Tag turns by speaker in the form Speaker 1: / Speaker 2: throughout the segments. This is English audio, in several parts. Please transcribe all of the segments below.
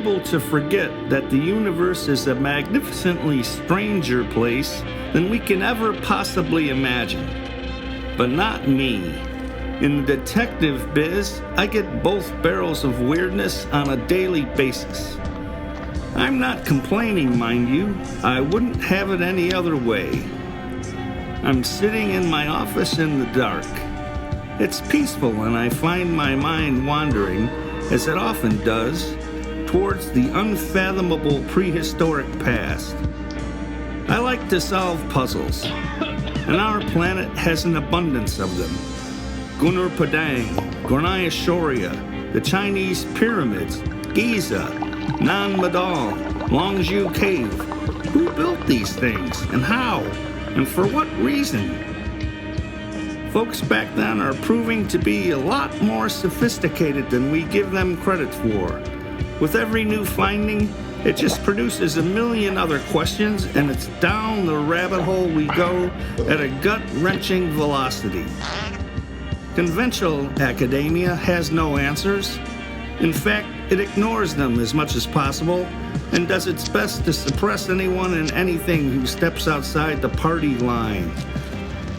Speaker 1: able to forget that the universe is a magnificently stranger place than we can ever possibly imagine. But not me. In the detective biz, I get both barrels of weirdness on a daily basis. I'm not complaining, mind you. I wouldn't have it any other way. I'm sitting in my office in the dark. It's peaceful, and I find my mind wandering, as it often does, towards the unfathomable prehistoric past. I like to solve puzzles, and our planet has an abundance of them. Gunur Padang, Gornaya Shoria, the Chinese pyramids, Giza, Nan Madol, Longzhou Cave. Who built these things, and how, and for what reason? Folks back then are proving to be a lot more sophisticated than we give them credit for. With every new finding, it just produces a million other questions, and it's down the rabbit hole we go at a gut-wrenching velocity. Conventional academia has no answers. In fact, it ignores them as much as possible and does its best to suppress anyone and anything who steps outside the party line.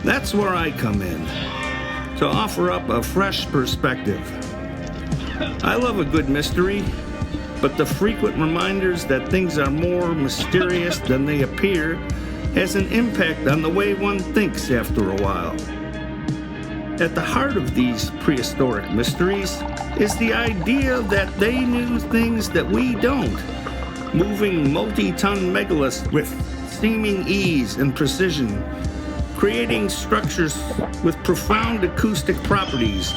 Speaker 1: That's where I come in, to offer up a fresh perspective. I love a good mystery, but the frequent reminders that things are more mysterious than they appear has an impact on the way one thinks after a while. At the heart of these prehistoric mysteries is the idea that they knew things that we don't, moving multi-ton megaliths with seeming ease and precision, creating structures with profound acoustic properties,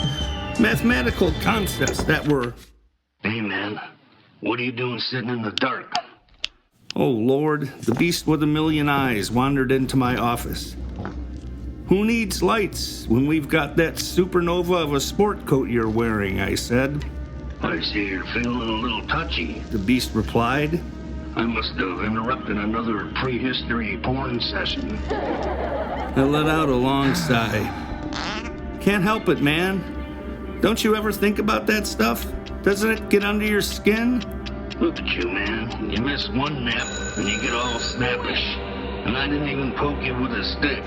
Speaker 1: mathematical concepts that were...
Speaker 2: Hey man, what are you doing sitting in the dark?
Speaker 1: Oh Lord, the beast with a million eyes wandered into my office. Who needs lights when we've got that supernova of a sport coat you're wearing, I said.
Speaker 2: I see you're feeling a little touchy,
Speaker 1: The beast replied.
Speaker 2: I must have interrupted another prehistory porn session.
Speaker 1: I let out a long sigh. Can't help it, man. Don't you ever think about that stuff? Doesn't it get under your skin?
Speaker 2: Look at you, man. You miss one nap and you get all snappish. And I didn't even poke you with a stick.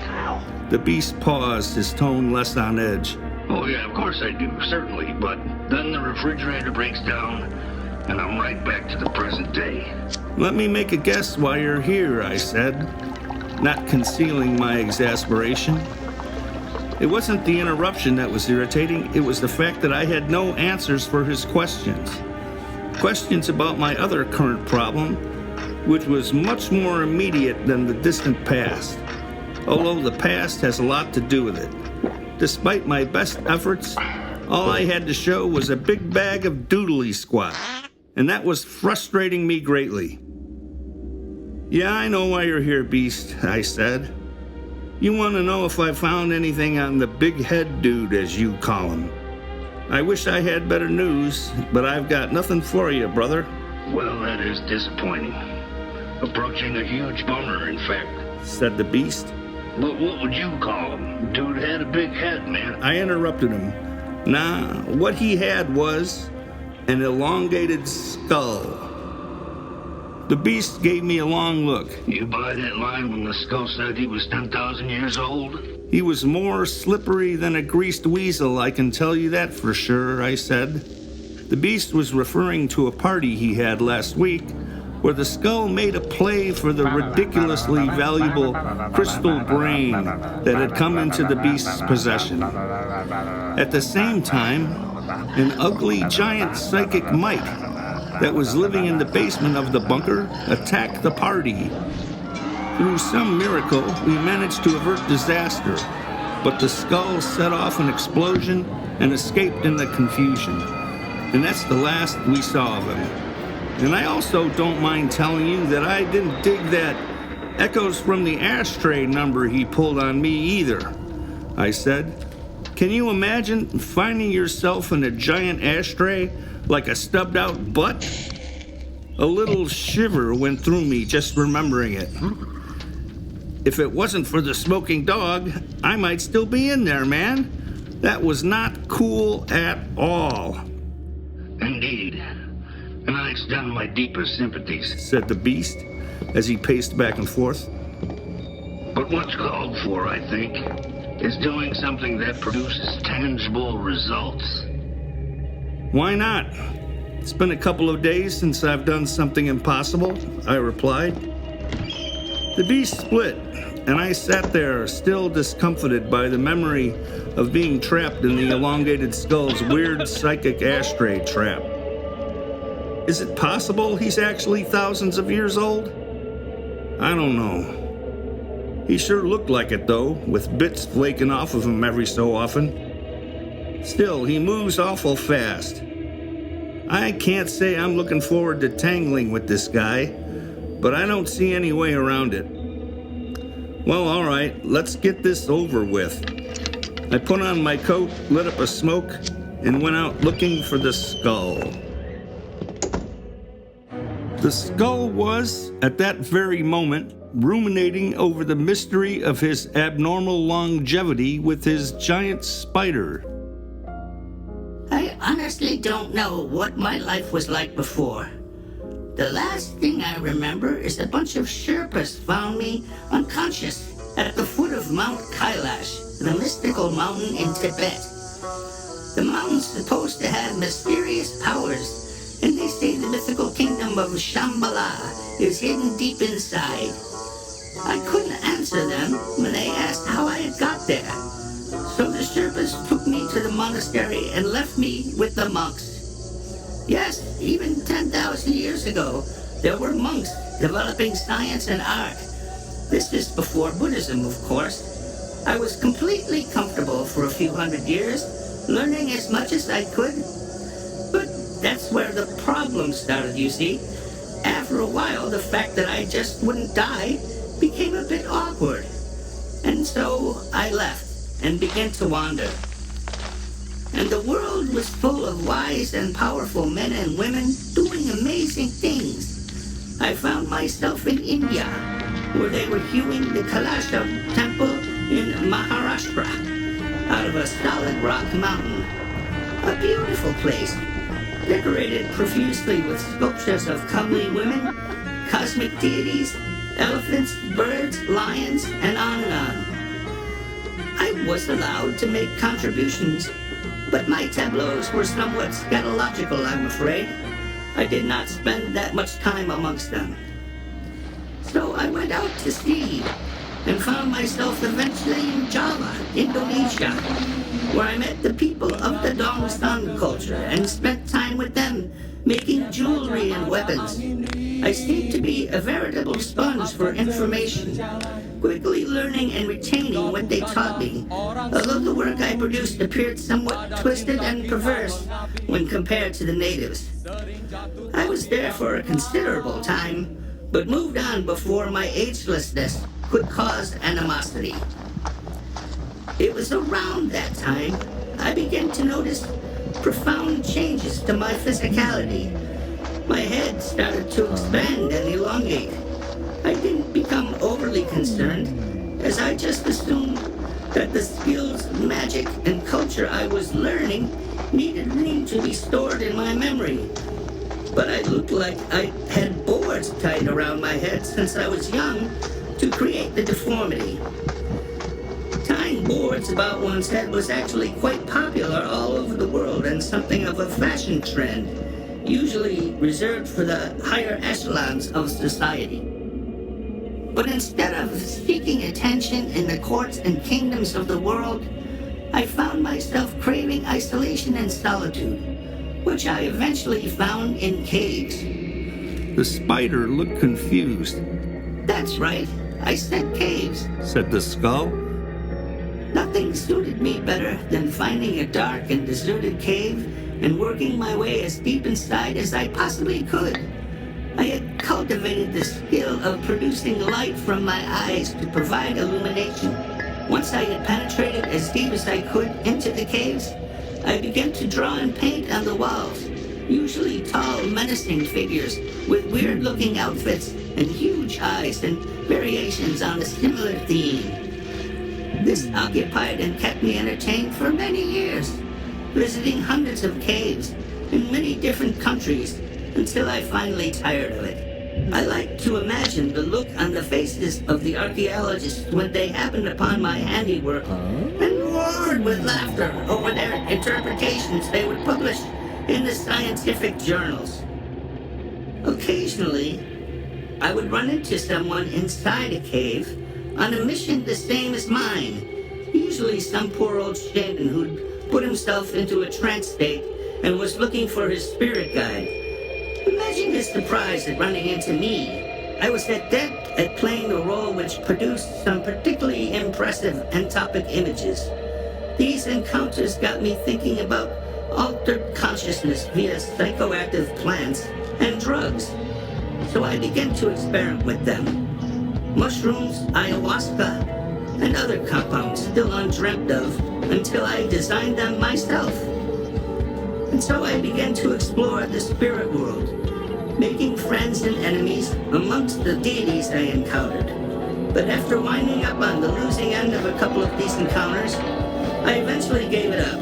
Speaker 1: The beast paused, his tone less on edge.
Speaker 2: Oh yeah, of course I do, certainly. But then the refrigerator breaks down and I'm right back to the present day.
Speaker 1: Let me make a guess why you're here, I said, not concealing my exasperation. It wasn't the interruption that was irritating, it was the fact that I had no answers for his questions. Questions about my other current problem, which was much more immediate than the distant past, although the past has a lot to do with it. Despite my best efforts, all I had to show was a big bag of doodly squat, and that was frustrating me greatly. Yeah, I know why you're here, Beast, I said. You want to know if I found anything on the big head dude, as you call him. I wish I had better news, but I've got nothing for you, brother.
Speaker 2: Well, that is disappointing. Approaching a huge bummer, in fact,
Speaker 1: said the beast.
Speaker 2: But what would you call him? Dude had a big head, man.
Speaker 1: I interrupted him. Nah, what he had was an elongated skull. The beast gave me a long look.
Speaker 2: You buy that line when the skull said he was 10,000 years old?
Speaker 1: He was more slippery than a greased weasel, I can tell you that for sure, I said. The beast was referring to a party he had last week where the skull made a play for the ridiculously valuable crystal brain that had come into the beast's possession. At the same time, an ugly giant psychic mite that was living in the basement of the bunker attacked the party. Through some miracle, we managed to avert disaster, but the skull set off an explosion and escaped in the confusion. And that's the last we saw of him. And I also don't mind telling you that I didn't dig that echoes from the ashtray number he pulled on me either, I said. Can you imagine finding yourself in a giant ashtray like a stubbed out butt? A little shiver went through me just remembering it. If it wasn't for the smoking dog, I might still be in there, man. That was not cool at all.
Speaker 2: Indeed. And I extend my deepest sympathies.
Speaker 1: said the beast as he paced back and forth.
Speaker 2: But what's called for, I think, is doing something that produces tangible results.
Speaker 1: Why not? It's been a couple of days since I've done something impossible, I replied. The beast split, and I sat there, still discomfited by the memory of being trapped in the Elongated Skull's weird psychic ashtray trap. Is it possible he's actually thousands of years old? I don't know. He sure looked like it, though, with bits flaking off of him every so often. Still, he moves awful fast. I can't say I'm looking forward to tangling with this guy, but I don't see any way around it. Well, all right, let's get this over with. I put on my coat, lit up a smoke, and went out looking for the skull. The skull was, at that very moment, ruminating over the mystery of his abnormal longevity with his giant spider.
Speaker 3: I honestly don't know what my life was like before. The last thing I remember is a bunch of Sherpas found me unconscious at the foot of Mount Kailash, the mystical mountain in Tibet. The mountain's supposed to have mysterious powers, and they say the mythical kingdom of Shambhala is hidden deep inside. I couldn't answer them when they asked how I had got there. So the Sherpas took me to the monastery and left me with the monks. Yes, even 10,000 years ago, there were monks developing science and art. This is before Buddhism, of course. I was completely comfortable for a few hundred years, learning as much as I could. But that's where the problem started, you see. After a while, the fact that I just wouldn't die became a bit awkward. And so I left and began to wander. And the world was full of wise and powerful men and women doing amazing things. I found myself in India, where they were hewing the Kailasha temple in Maharashtra out of a solid rock mountain. A beautiful place, decorated profusely with sculptures of comely women, cosmic deities, elephants, birds, lions, and on and on. I was allowed to make contributions, but my tableaus were somewhat scatological, I'm afraid. I did not spend that much time amongst them. So I went out to sea and found myself eventually in Java, Indonesia, where I met the people of the Dongsan culture and spent time with them making jewelry and weapons. I seemed to be a veritable sponge for information, quickly learning and retaining what they taught me, although the work I produced appeared somewhat twisted and perverse when compared to the natives. I was there for a considerable time, but moved on before my agelessness could cause animosity. It was around that time I began to notice profound changes to my physicality. My head started to expand and elongate. I didn't become overly concerned, as I just assumed that the skills, magic, and culture I was learning needed room to be stored in my memory. But I looked like I had boards tied around my head since I was young to create the deformity. Tying boards about one's head was actually quite popular all over the world and something of a fashion trend, usually reserved for the higher echelons of society. But instead of seeking attention in the courts and kingdoms of the world, I found myself craving isolation and solitude, which I eventually found in caves.
Speaker 1: The spider looked confused.
Speaker 3: That's right, I said caves,
Speaker 1: said the skull.
Speaker 3: Nothing suited me better than finding a dark and deserted cave and working my way as deep inside as I possibly could. I had cultivated the skill of producing light from my eyes to provide illumination. Once I had penetrated as deep as I could into the caves, I began to draw and paint on the walls, usually tall, menacing figures with weird-looking outfits and huge eyes and variations on a similar theme. This occupied and kept me entertained for many years, visiting hundreds of caves in many different countries until I finally tired of it. I like to imagine the look on the faces of the archaeologists when they happened upon my handiwork and roared with laughter over their interpretations they would publish in the scientific journals. Occasionally, I would run into someone inside a cave on a mission the same as mine, usually some poor old shaman who'd put himself into a trance state and was looking for his spirit guide. Imagine his surprise at running into me. I was adept at playing a role which produced some particularly impressive entopic images. These encounters got me thinking about altered consciousness via psychoactive plants and drugs. So I began to experiment with them. Mushrooms, ayahuasca, and other compounds still undreamt of until I designed them myself. And so I began to explore the spirit world, making friends and enemies amongst the deities I encountered. But after winding up on the losing end of a couple of these encounters, I eventually gave it up.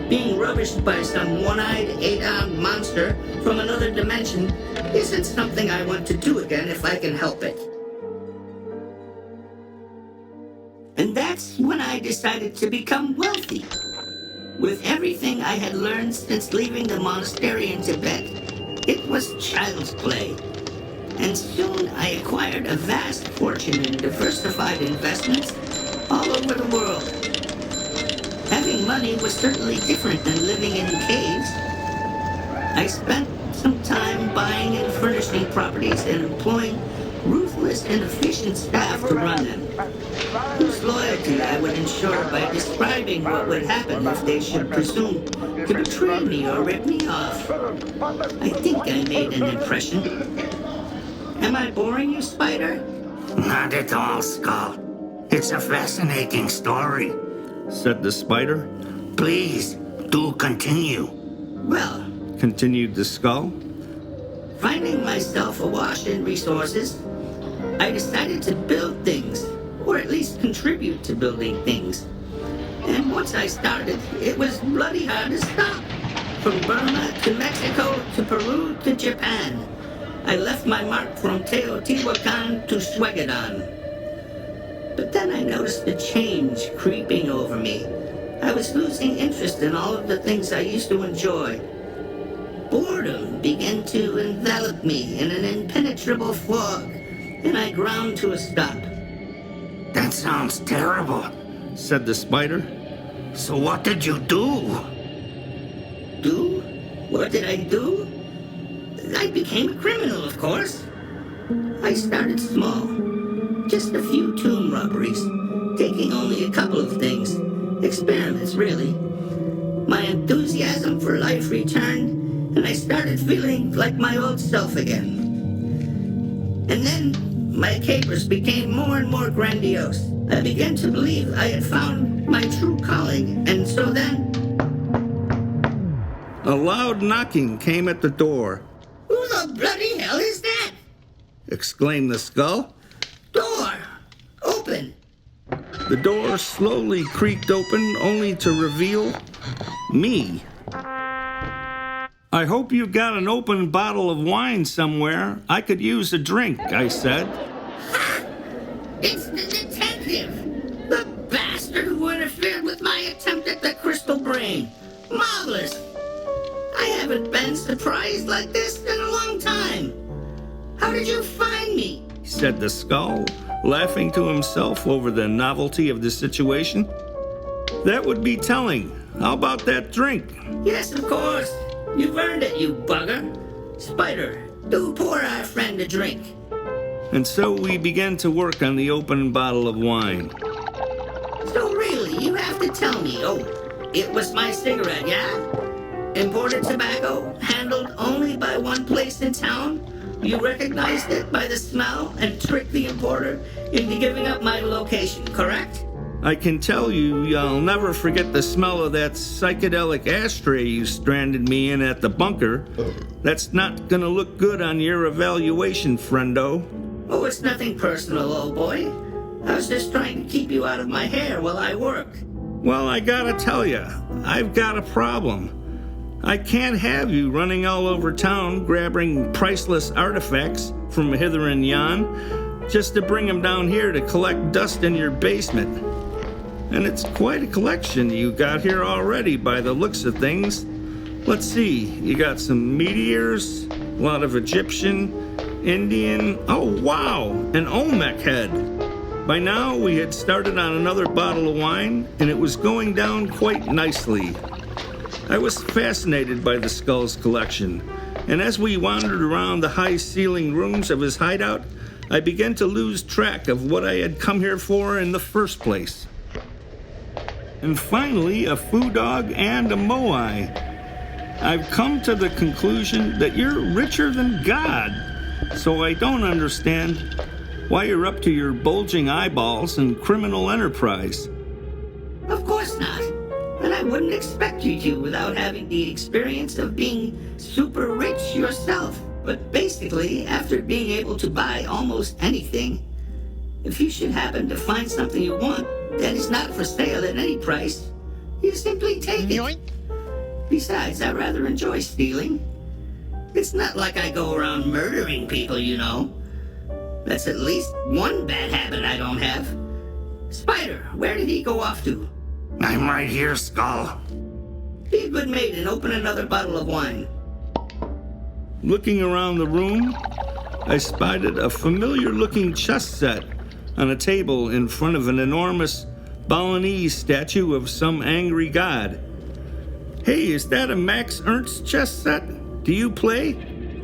Speaker 3: Being rubbished by some one-eyed, eight-armed monster from another dimension isn't something I want to do again if I can help it. And that's when I decided to become wealthy. With everything I had learned since leaving the monastery in Tibet, it was child's play. And soon I acquired a vast fortune in diversified investments all over the world. Having money was certainly different than living in caves. I spent some time buying and furnishing properties and employing ruthless and efficient staff to run them, whose loyalty I would ensure by describing what would happen if they should presume to betray me or rip me off. I think I made an impression. Am I boring you, Spider?
Speaker 2: Not at all, Skull. It's a fascinating story,
Speaker 1: said the Spider.
Speaker 2: Please, do continue.
Speaker 3: Well,
Speaker 1: continued the Skull,
Speaker 3: finding myself awash in resources, I decided to build things, or at least contribute to building things. And once I started, it was bloody hard to stop. From Burma to Mexico to Peru to Japan, I left my mark from Teotihuacan to Schwegadon. But then I noticed a change creeping over me. I was losing interest in all of the things I used to enjoy. Boredom began to envelop me in an impenetrable fog, and I ground to a stop.
Speaker 2: That sounds terrible,
Speaker 1: said the Spider.
Speaker 2: So what did you do?
Speaker 3: Do? What did I do? I became a criminal, of course. I started small. Just a few tomb robberies, taking only a couple of things. Experiments, really. My enthusiasm for life returned, and I started feeling like my old self again. And then my capers became more and more grandiose. I began to believe I had found my true calling, and so then...
Speaker 1: A loud knocking came at the door.
Speaker 3: Who the bloody hell is that?
Speaker 1: Exclaimed the Skull.
Speaker 3: Door! Open!
Speaker 1: The door slowly creaked open, only to reveal me. I hope you've got an open bottle of wine somewhere. I could use a drink, I said.
Speaker 3: Ha! It's the detective! The bastard who interfered with my attempt at the crystal brain. Marvelous! I haven't been surprised like this in a long time. How did you find me?
Speaker 1: Said the Skull, laughing to himself over the novelty of the situation. That would be telling. How about that drink?
Speaker 3: Yes, of course. You've earned it, you bugger. Spider, do pour our friend a drink.
Speaker 1: And so we began to work on the open bottle of wine.
Speaker 3: So really, you have to tell me, it was my cigarette, yeah? Imported tobacco, handled only by one place in town? You recognized it by the smell and tricked the importer into giving up my location, correct?
Speaker 1: I can tell you, I'll never forget the smell of that psychedelic ashtray you stranded me in at the bunker. That's not gonna look good on your evaluation, friendo.
Speaker 3: Oh, it's nothing personal, old boy. I was just trying to keep you out of my hair while I work.
Speaker 1: Well, I gotta tell you, I've got a problem. I can't have you running all over town grabbing priceless artifacts from hither and yon just to bring them down here to collect dust in your basement. And it's quite a collection you got here already by the looks of things. Let's see, you got some meteors, a lot of Egyptian, Indian, oh wow, an Olmec head. By now we had started on another bottle of wine and it was going down quite nicely. I was fascinated by the Skull's collection, and as we wandered around the high-ceiling rooms of his hideout, I began to lose track of what I had come here for in the first place. And finally, a foo dog and a moai. I've come to the conclusion that you're richer than God, so I don't understand why you're up to your bulging eyeballs in criminal enterprise.
Speaker 3: Of course not. And I wouldn't expect you to without having the experience of being super rich yourself. But basically, after being able to buy almost anything, if you should happen to find something you want that is not for sale at any price, you simply take it. Besides, I rather enjoy stealing. It's not like I go around murdering people, you know. That's at least one bad habit I don't have. Spider, where did he go off to?
Speaker 2: I'm right here, Skull.
Speaker 3: Be a good mate and open another bottle of wine.
Speaker 1: Looking around the room, I spotted a familiar-looking chess set on a table in front of an enormous Balinese statue of some angry god. Hey, is that a Max Ernst chess set? Do you play?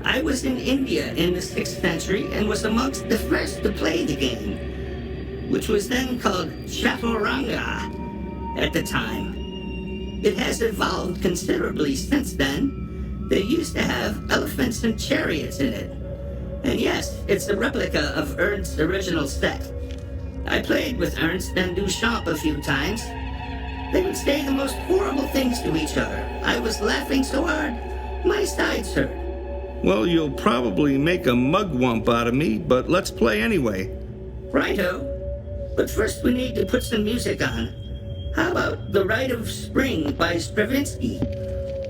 Speaker 3: I was in India in the 6th century and was amongst the first to play the game, which was then called Chaturanga at the time. It has evolved considerably since then. They used to have elephants and chariots in it. And yes, it's a replica of Ernst's original set. I played with Ernst and Duchamp a few times. They would say the most horrible things to each other. I was laughing so hard, my sides hurt.
Speaker 1: Well, you'll probably make a mugwump out of me, but let's play anyway.
Speaker 3: Righto. But first we need to put some music on. How about The Rite of Spring by Stravinsky?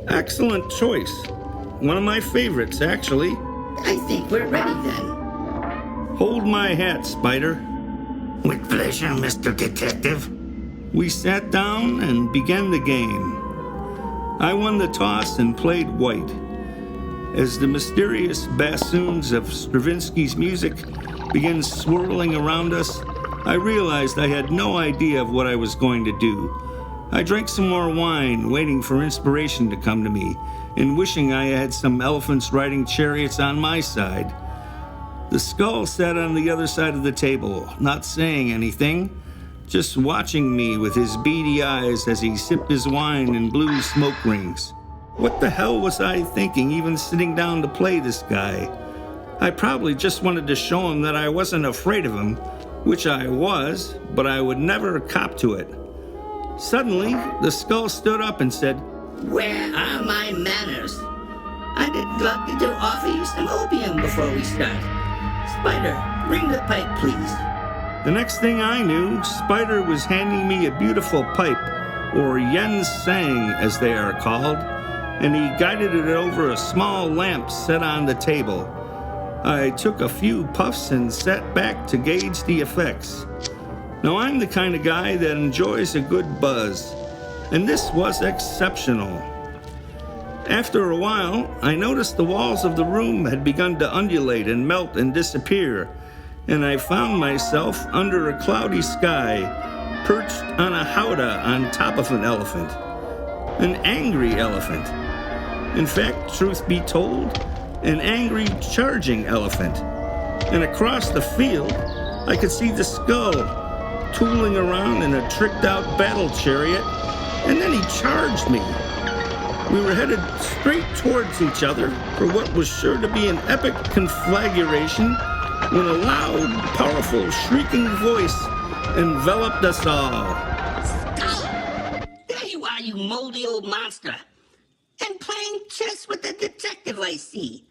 Speaker 1: Excellent choice. One of my favorites, actually.
Speaker 3: I think we're ready then.
Speaker 1: Hold my hat, Spider.
Speaker 2: With pleasure, Mr. Detective.
Speaker 1: We sat down and began the game. I won the toss and played white. As the mysterious bassoons of Stravinsky's music began swirling around us, I realized I had no idea of what I was going to do. I drank some more wine, waiting for inspiration to come to me, and wishing I had some elephants riding chariots on my side. The Skull sat on the other side of the table, not saying anything, just watching me with his beady eyes as he sipped his wine and blew smoke rings. What the hell was I thinking, even sitting down to play this guy? I probably just wanted to show him that I wasn't afraid of him, which I was, but I would never cop to it. Suddenly, the Skull stood up and said,
Speaker 3: "Where are my manners? I'd like to offer you some opium before we start. Spider, bring the pipe, please."
Speaker 1: The next thing I knew, Spider was handing me a beautiful pipe, or yen sang as they are called, and he guided it over a small lamp set on the table. I took a few puffs and sat back to gauge the effects. Now, I'm the kind of guy that enjoys a good buzz, and this was exceptional. After a while, I noticed the walls of the room had begun to undulate and melt and disappear, and I found myself under a cloudy sky, perched on a howdah on top of an elephant. An angry elephant. In fact, truth be told, an angry charging elephant. And across the field, I could see the Skull tooling around in a tricked-out battle chariot, and then he charged me. We were headed straight towards each other for what was sure to be an epic conflagration when a loud, powerful, shrieking voice enveloped us all.
Speaker 3: Skull! There you are, you moldy old monster. And playing chess with the detective, I see.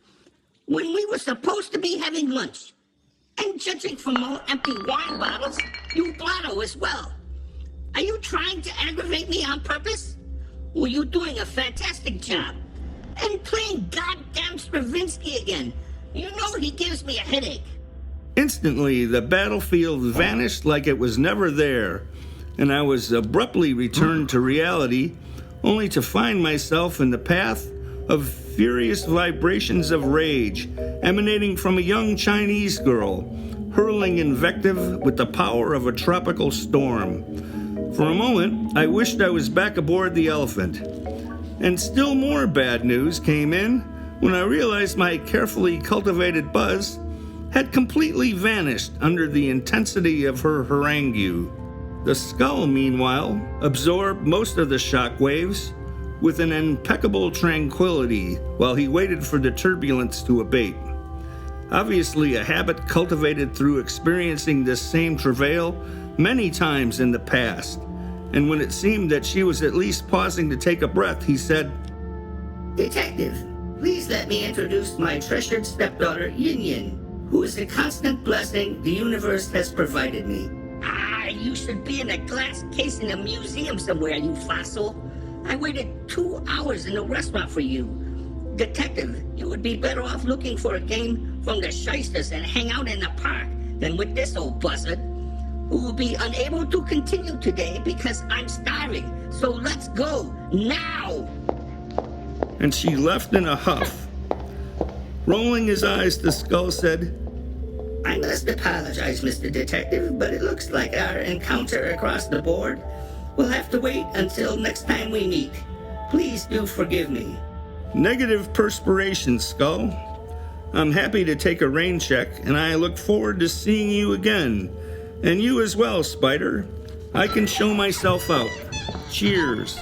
Speaker 3: When we were supposed to be having lunch. And judging from more empty wine bottles, you blotto as well. Are you trying to aggravate me on purpose? Well, you're doing a fantastic job. And playing goddamn Stravinsky again. You know he gives me a headache.
Speaker 1: Instantly, the battlefield vanished like it was never there, and I was abruptly returned to reality, only to find myself in the path of furious vibrations of rage emanating from a young Chinese girl, hurling invective with the power of a tropical storm. For a moment, I wished I was back aboard the Elephant. And still more bad news came in when I realized my carefully cultivated buzz had completely vanished under the intensity of her harangue. The skull, meanwhile, absorbed most of the shock waves with an impeccable tranquility while he waited for the turbulence to abate. Obviously, a habit cultivated through experiencing this same travail many times in the past. And when it seemed that she was at least pausing to take a breath, he said,
Speaker 3: Detective, please let me introduce my treasured stepdaughter, Yin Yin, who is a constant blessing the universe has provided me. Ah, you should be in a glass case in a museum somewhere, you fossil. I waited 2 hours in a restaurant for you. Detective, you would be better off looking for a game from the shysters and hang out in the park than with this old buzzard, who will be unable to continue today because I'm starving. So let's go, now!
Speaker 1: And she left in a huff. Rolling his eyes, the skull said,
Speaker 3: I must apologize, Mr. Detective, but it looks like our encounter across the board will have to wait until next time we meet. Please do forgive me.
Speaker 1: Negative perspiration, Skull. I'm happy to take a rain check, and I look forward to seeing you again. And you as well, Spider. I can show myself out. Cheers.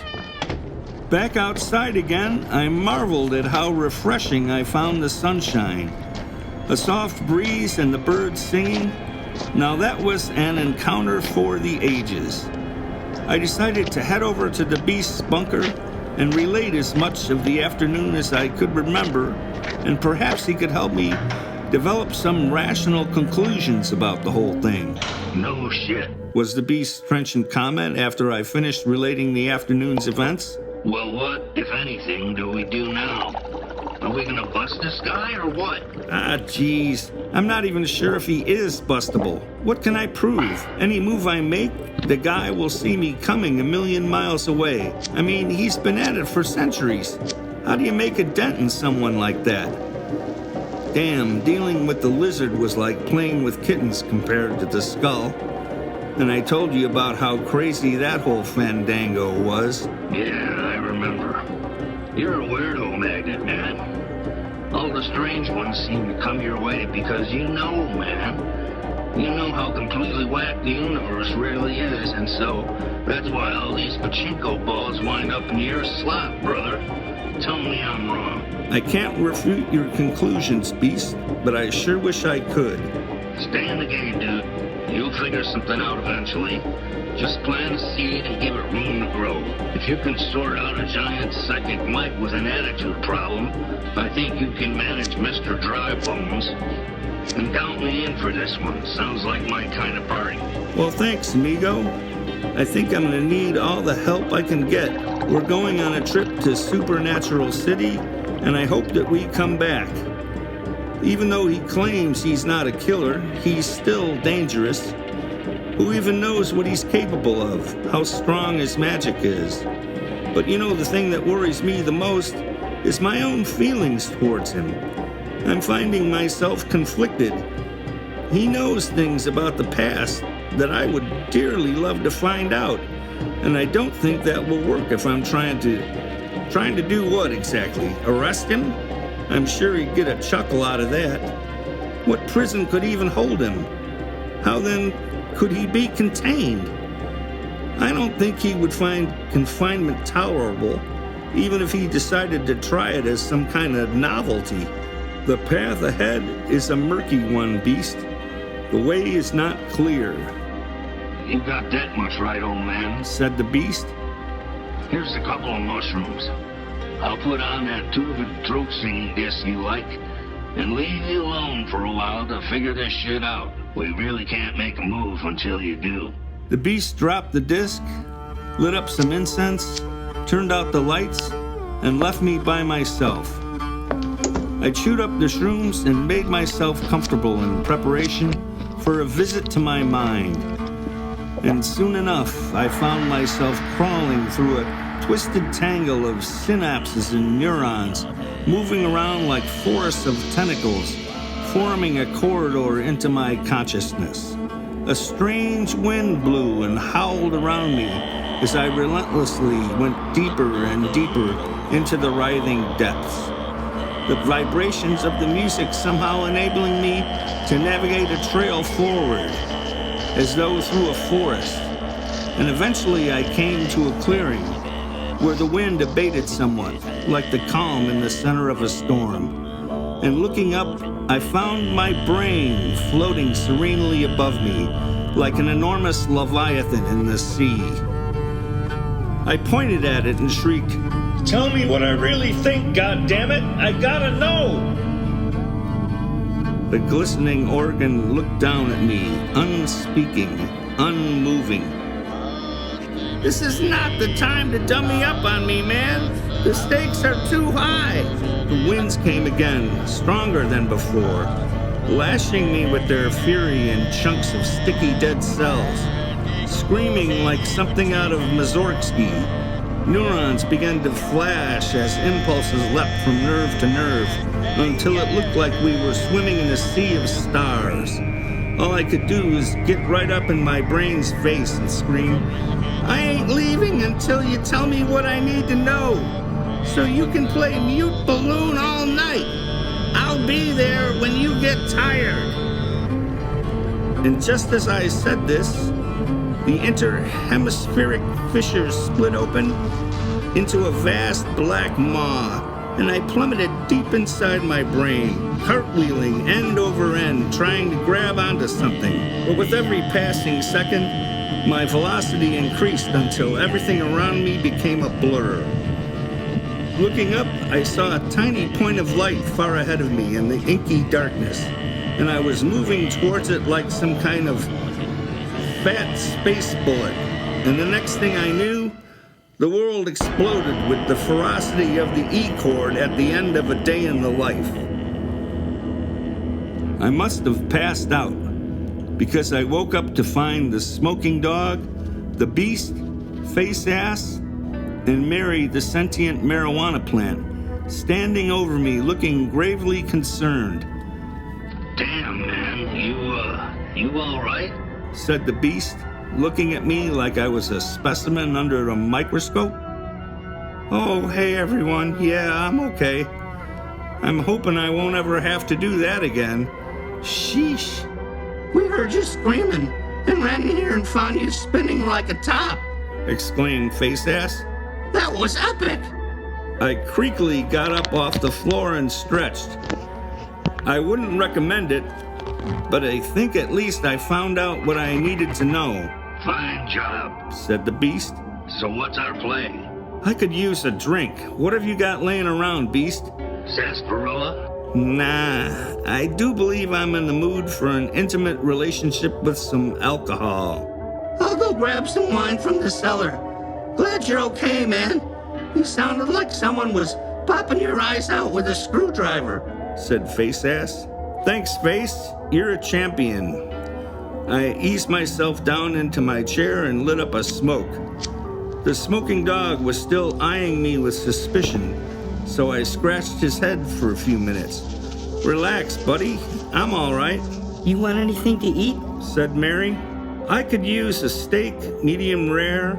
Speaker 1: Back outside again, I marveled at how refreshing I found the sunshine. A soft breeze and the birds singing. Now that was an encounter for the ages. I decided to head over to the beast's bunker and relate as much of the afternoon as I could remember, and perhaps he could help me develop some rational conclusions about the whole thing.
Speaker 2: No shit.
Speaker 1: Was the beast's trenchant comment after I finished relating the afternoon's events.
Speaker 2: Well, what, if anything, do we do now? Are we gonna bust this guy or what?
Speaker 1: Ah, jeez. I'm not even sure if he is bustable. What can I prove? Any move I make, the guy will see me coming a million miles away. I mean, he's been at it for centuries. How do you make a dent in someone like that? Damn, dealing with the lizard was like playing with kittens compared to the skull. And I told you about how crazy that whole fandango was.
Speaker 2: Yeah, I remember. You're a weirdo magnet, man. All the strange ones seem to come your way because you know, man. You know how completely whacked the universe really is, and so that's why all these pachinko balls wind up in your slot, brother. Tell me I'm wrong.
Speaker 1: I can't refute your conclusions, Beast, but I sure wish I could.
Speaker 2: Stay in the game, dude. You'll figure something out eventually. Just plant a seed and give it room to grow. If you can sort out a giant psychic mite with an attitude problem, I think you can manage Mr. Dry Bones. And count me in for this one. Sounds like my kind of party.
Speaker 1: Well, thanks, amigo. I think I'm gonna need all the help I can get. We're going on a trip to Supernatural City, and I hope that we come back. Even though he claims he's not a killer, he's still dangerous. Who even knows what he's capable of, how strong his magic is? But you know, the thing that worries me the most is my own feelings towards him. I'm finding myself conflicted. He knows things about the past that I would dearly love to find out, and I don't think that will work if I'm trying to do what exactly? Arrest him? I'm sure he'd get a chuckle out of that. What prison could even hold him? How then could he be contained? I don't think he would find confinement tolerable, even if he decided to try it as some kind of novelty. The path ahead is a murky one, Beast. The way is not clear.
Speaker 2: You got that much right, old man,
Speaker 1: said the Beast.
Speaker 2: Here's a couple of mushrooms. I'll put on that tubed throat singing disc you like, and leave you alone for a while to figure this shit out. We really can't make a move until you do.
Speaker 1: The Beast dropped the disc, lit up some incense, turned out the lights, and left me by myself. I chewed up the shrooms and made myself comfortable in preparation for a visit to my mind. And soon enough, I found myself crawling through a twisted tangle of synapses and neurons, moving around like forests of tentacles, forming a corridor into my consciousness. A strange wind blew and howled around me as I relentlessly went deeper and deeper into the writhing depths. The vibrations of the music somehow enabling me to navigate a trail forward, as though through a forest. And eventually I came to a clearing where the wind abated somewhat, like the calm in the center of a storm. And looking up, I found my brain floating serenely above me, like an enormous leviathan in the sea. I pointed at it and shrieked, "Tell me what I really think, goddammit! I gotta know!" The glistening organ looked down at me, unspeaking, unmoving. "This is not the time to dummy up on me, man. The stakes are too high." The winds came again, stronger than before, lashing me with their fury in chunks of sticky dead cells, screaming like something out of Mussorgsky. Neurons began to flash as impulses leapt from nerve to nerve until it looked like we were swimming in a sea of stars. All I could do was get right up in my brain's face and scream, "I ain't leaving until you tell me what I need to know, so you can play mute balloon all night. I'll be there when you get tired." And just as I said this, the interhemispheric fissures split open into a vast black maw, and I plummeted deep inside my brain, cartwheeling end over end, trying to grab onto something. But with every passing second, my velocity increased until everything around me became a blur. Looking up, I saw a tiny point of light far ahead of me in the inky darkness, and I was moving towards it like some kind of fat space bullet. And the next thing I knew, the world exploded with the ferocity of the E-chord at the end of a day in the life. I must have passed out, because I woke up to find the smoking dog, the beast, face ass, and Mary, the sentient marijuana plant, standing over me looking gravely concerned.
Speaker 2: "Damn, man, you all right?"
Speaker 1: said the beast, looking at me like I was a specimen under a microscope. "Oh, hey everyone, yeah, I'm okay. I'm hoping I won't ever have to do that again. Sheesh."
Speaker 3: We heard you screaming and ran in here and found you spinning like a top.
Speaker 1: exclaimed Face Ass.
Speaker 3: That was epic.
Speaker 1: I creakily got up off the floor and stretched. I wouldn't recommend it, but I think at least I found out what I needed to know,
Speaker 2: "Fine job,"
Speaker 1: said the beast.
Speaker 2: "So what's our play?"
Speaker 1: I could use a drink. What have you got laying around, beast?
Speaker 2: Sarsaparilla?
Speaker 1: Nah, I do believe I'm in the mood for an intimate relationship with some alcohol.
Speaker 3: I'll go grab some wine from the cellar. Glad you're okay, man. You sounded like someone was popping your eyes out with a screwdriver,
Speaker 1: said Face Ass. Thanks, Face. You're a champion. I eased myself down into my chair and lit up a smoke. The smoking dog was still eyeing me with suspicion, so I scratched his head for a few minutes. Relax, buddy. I'm all right.
Speaker 3: You want anything to eat?
Speaker 1: Said Mary. I could use a steak, medium rare,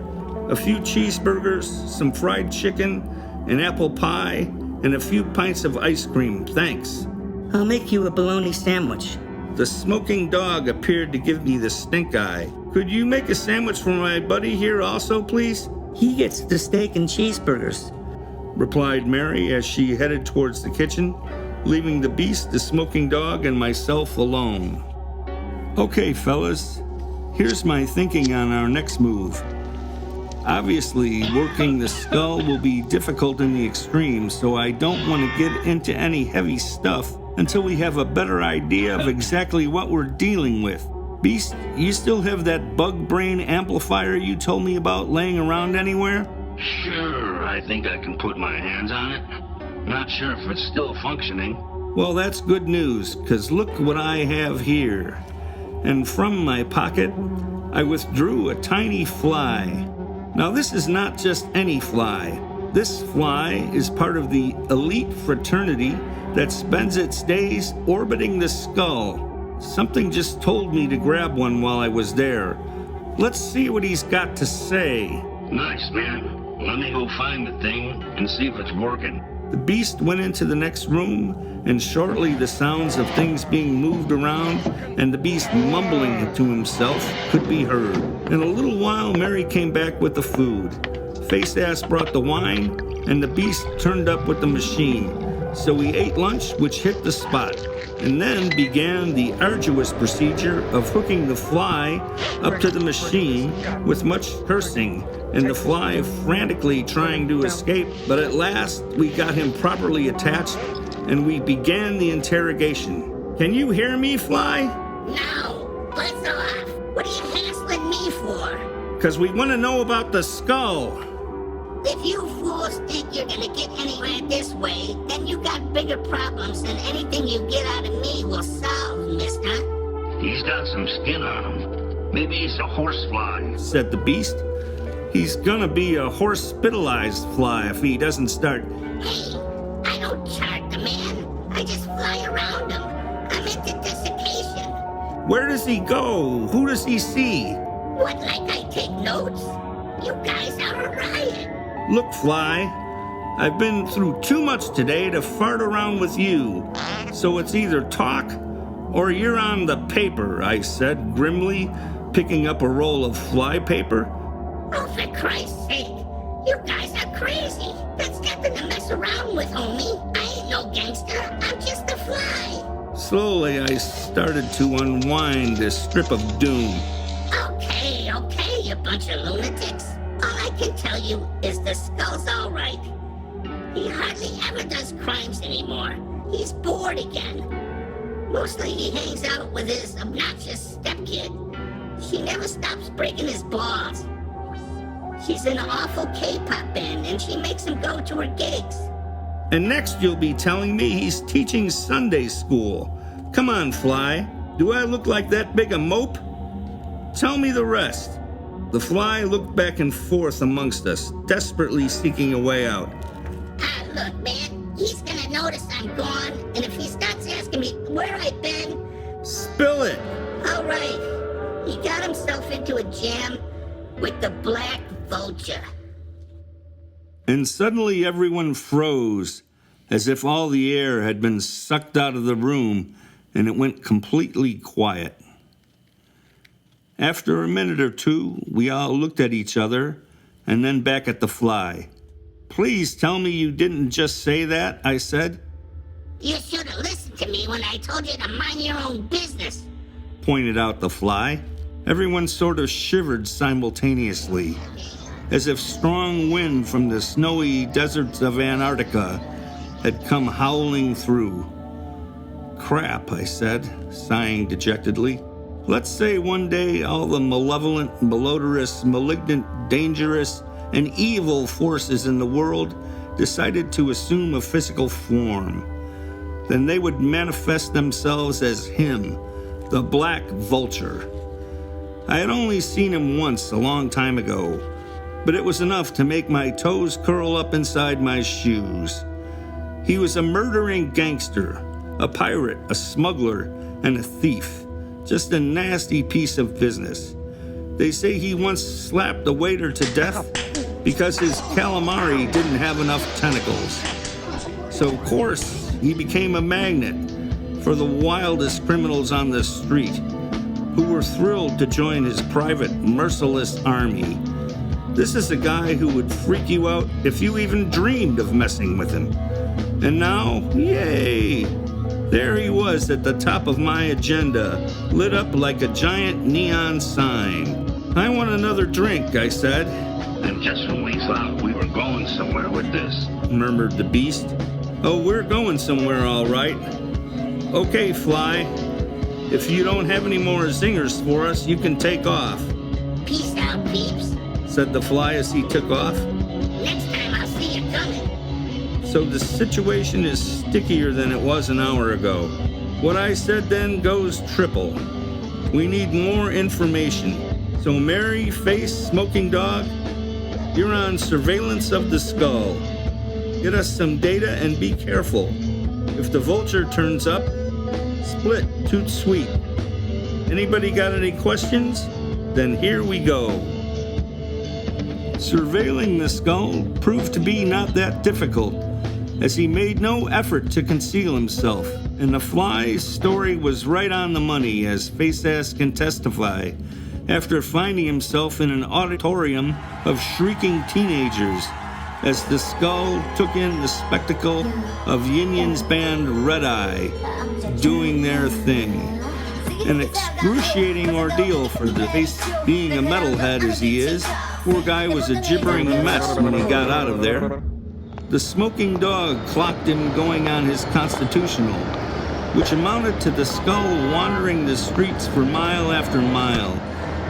Speaker 1: a few cheeseburgers, some fried chicken, an apple pie, and a few pints of ice cream, thanks.
Speaker 3: I'll make you a bologna sandwich.
Speaker 1: The smoking dog appeared to give me the stink eye. Could you make a sandwich for my buddy here also, please?
Speaker 3: He gets the steak and cheeseburgers,
Speaker 1: replied Mary as she headed towards the kitchen, leaving the beast, the smoking dog, and myself alone. Okay, fellas, here's my thinking on our next move. Obviously, working the skull will be difficult in the extreme, so I don't want to get into any heavy stuff until we have a better idea of exactly what we're dealing with. Beast, you still have that bug brain amplifier you told me about laying around anywhere?
Speaker 2: Sure. I think I can put my hands on it. Not sure if it's still functioning.
Speaker 1: Well, that's good news, 'cause look what I have here. And from my pocket, I withdrew a tiny fly. Now, this is not just any fly. This fly is part of the elite fraternity that spends its days orbiting the skull. Something just told me to grab one while I was there. Let's see what he's got to say.
Speaker 2: Nice, man. Let me go find the thing and see if it's working.
Speaker 1: The beast went into the next room, and shortly the sounds of things being moved around and the beast mumbling to himself could be heard. In a little while, Mary came back with the food. Face-Ass brought the wine, and the beast turned up with the machine. So we ate lunch, which hit the spot, and then began the arduous procedure of hooking the fly up to the machine with much cursing, and the fly frantically trying to escape. But at last, we got him properly attached, and we began the interrogation. Can you hear me, Fly?
Speaker 3: No, buzz off. What are you hassling me for?
Speaker 1: 'Cause we want to know about the skull.
Speaker 3: If you fools think you're gonna get anywhere this way, then you got bigger problems than anything you get out of me will solve, mister.
Speaker 2: He's got some skin on him. Maybe he's a horsefly,
Speaker 1: said the beast. He's gonna be a horse-spitalized fly if he doesn't start.
Speaker 3: Hey, I don't chart the man. I just fly around him. I'm into desiccation.
Speaker 1: Where does he go? Who does he see?
Speaker 3: What, like I take notes? You guys are a riot.
Speaker 1: Look, Fly, I've been through too much today to fart around with you. So it's either talk or you're on the paper, I said grimly, picking up a roll of fly paper.
Speaker 3: Oh, for Christ's sake, you guys are crazy. That's nothing to mess around with, homie. I ain't no gangster. I'm just a fly.
Speaker 1: Slowly, I started to unwind this strip of doom.
Speaker 3: Okay, you bunch of lunatics. All I can tell you is the skull's all right. He hardly ever does crimes anymore. He's bored again. Mostly he hangs out with his obnoxious stepkid. She never stops breaking his balls. She's in an awful K-pop band, and she makes him go to her gigs.
Speaker 1: And next you'll be telling me he's teaching Sunday school. Come on, Fly. Do I look like that big a mope? Tell me the rest. The fly looked back and forth amongst us, desperately seeking a way out.
Speaker 3: Look, man, he's gonna notice I'm gone, and if he starts asking me where I've been...
Speaker 1: Spill it!
Speaker 3: All right, he got himself into a jam with the Black Vulture.
Speaker 1: And suddenly everyone froze, as if all the air had been sucked out of the room, and it went completely quiet. After a minute or two, we all looked at each other, and then back at the fly. Please tell me you didn't just say that, I said.
Speaker 3: You should have listened to me when I told you to mind your own business,
Speaker 1: pointed out the fly. Everyone sort of shivered simultaneously, as if strong wind from the snowy deserts of Antarctica had come howling through. Crap, I said, sighing dejectedly. Let's say one day all the malevolent, malodorous, malignant, dangerous, and evil forces in the world decided to assume a physical form. Then they would manifest themselves as him, the Black Vulture. I had only seen him once a long time ago, but it was enough to make my toes curl up inside my shoes. He was a murdering gangster, a pirate, a smuggler, and a thief. Just a nasty piece of business. They say he once slapped a waiter to death because his calamari didn't have enough tentacles. So, of course, he became a magnet for the wildest criminals on the street, who were thrilled to join his private, merciless army. This is a guy who would freak you out if you even dreamed of messing with him. And now, yay! There he was at the top of my agenda, lit up like a giant neon sign. I want another drink, I said.
Speaker 2: And just when we thought we were going somewhere with this,
Speaker 1: murmured the beast. Oh, we're going somewhere, all right. Okay, Fly. If you don't have any more zingers for us, you can take off.
Speaker 3: Peace out, peeps,
Speaker 1: said the fly as he took off.
Speaker 3: Next time I'll see
Speaker 1: so the situation is stickier than it was an hour ago. What I said then goes triple. We need more information. So Mary, Face, Smoking Dog, you're on surveillance of the skull. Get us some data and be careful. If the vulture turns up, split, toot sweet. Anybody got any questions? Then here we go. Surveilling the skull proved to be not that difficult, as he made no effort to conceal himself, and the fly's story was right on the money, as Faceass can testify, after finding himself in an auditorium of shrieking teenagers, as the skull took in the spectacle of Yin Yin's band Red Eye doing their thing. An excruciating ordeal for the Face, being a metalhead as he is. Poor guy was a gibbering mess when he got out of there. The Smoking Dog clocked him going on his constitutional, which amounted to the skull wandering the streets for mile after mile,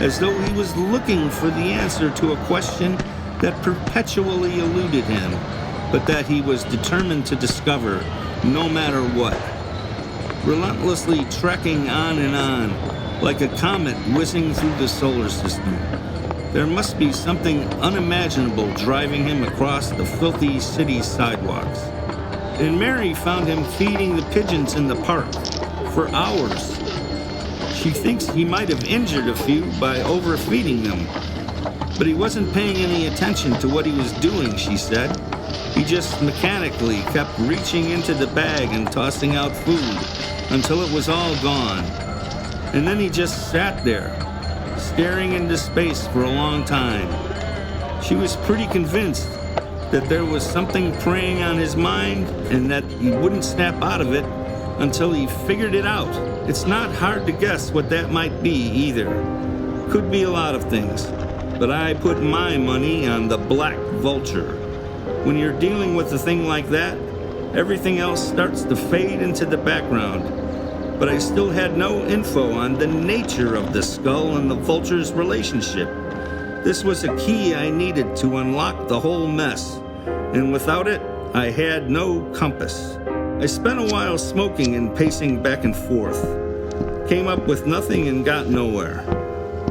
Speaker 1: as though he was looking for the answer to a question that perpetually eluded him, but that he was determined to discover, no matter what. Relentlessly trekking on and on, like a comet whizzing through the solar system. There must be something unimaginable driving him across the filthy city sidewalks. And Mary found him feeding the pigeons in the park for hours. She thinks he might have injured a few by overfeeding them, but he wasn't paying any attention to what he was doing, she said. He just mechanically kept reaching into the bag and tossing out food until it was all gone. And then he just sat there, staring into space for a long time. She was pretty convinced that there was something preying on his mind and that he wouldn't snap out of it until he figured it out. It's not hard to guess what that might be either. Could be a lot of things, but I put my money on the Black Vulture. When you're dealing with a thing like that, everything else starts to fade into the background. But I still had no info on the nature of the skull and the vulture's relationship. This was a key I needed to unlock the whole mess, and without it, I had no compass. I spent a while smoking and pacing back and forth. Came up with nothing and got nowhere.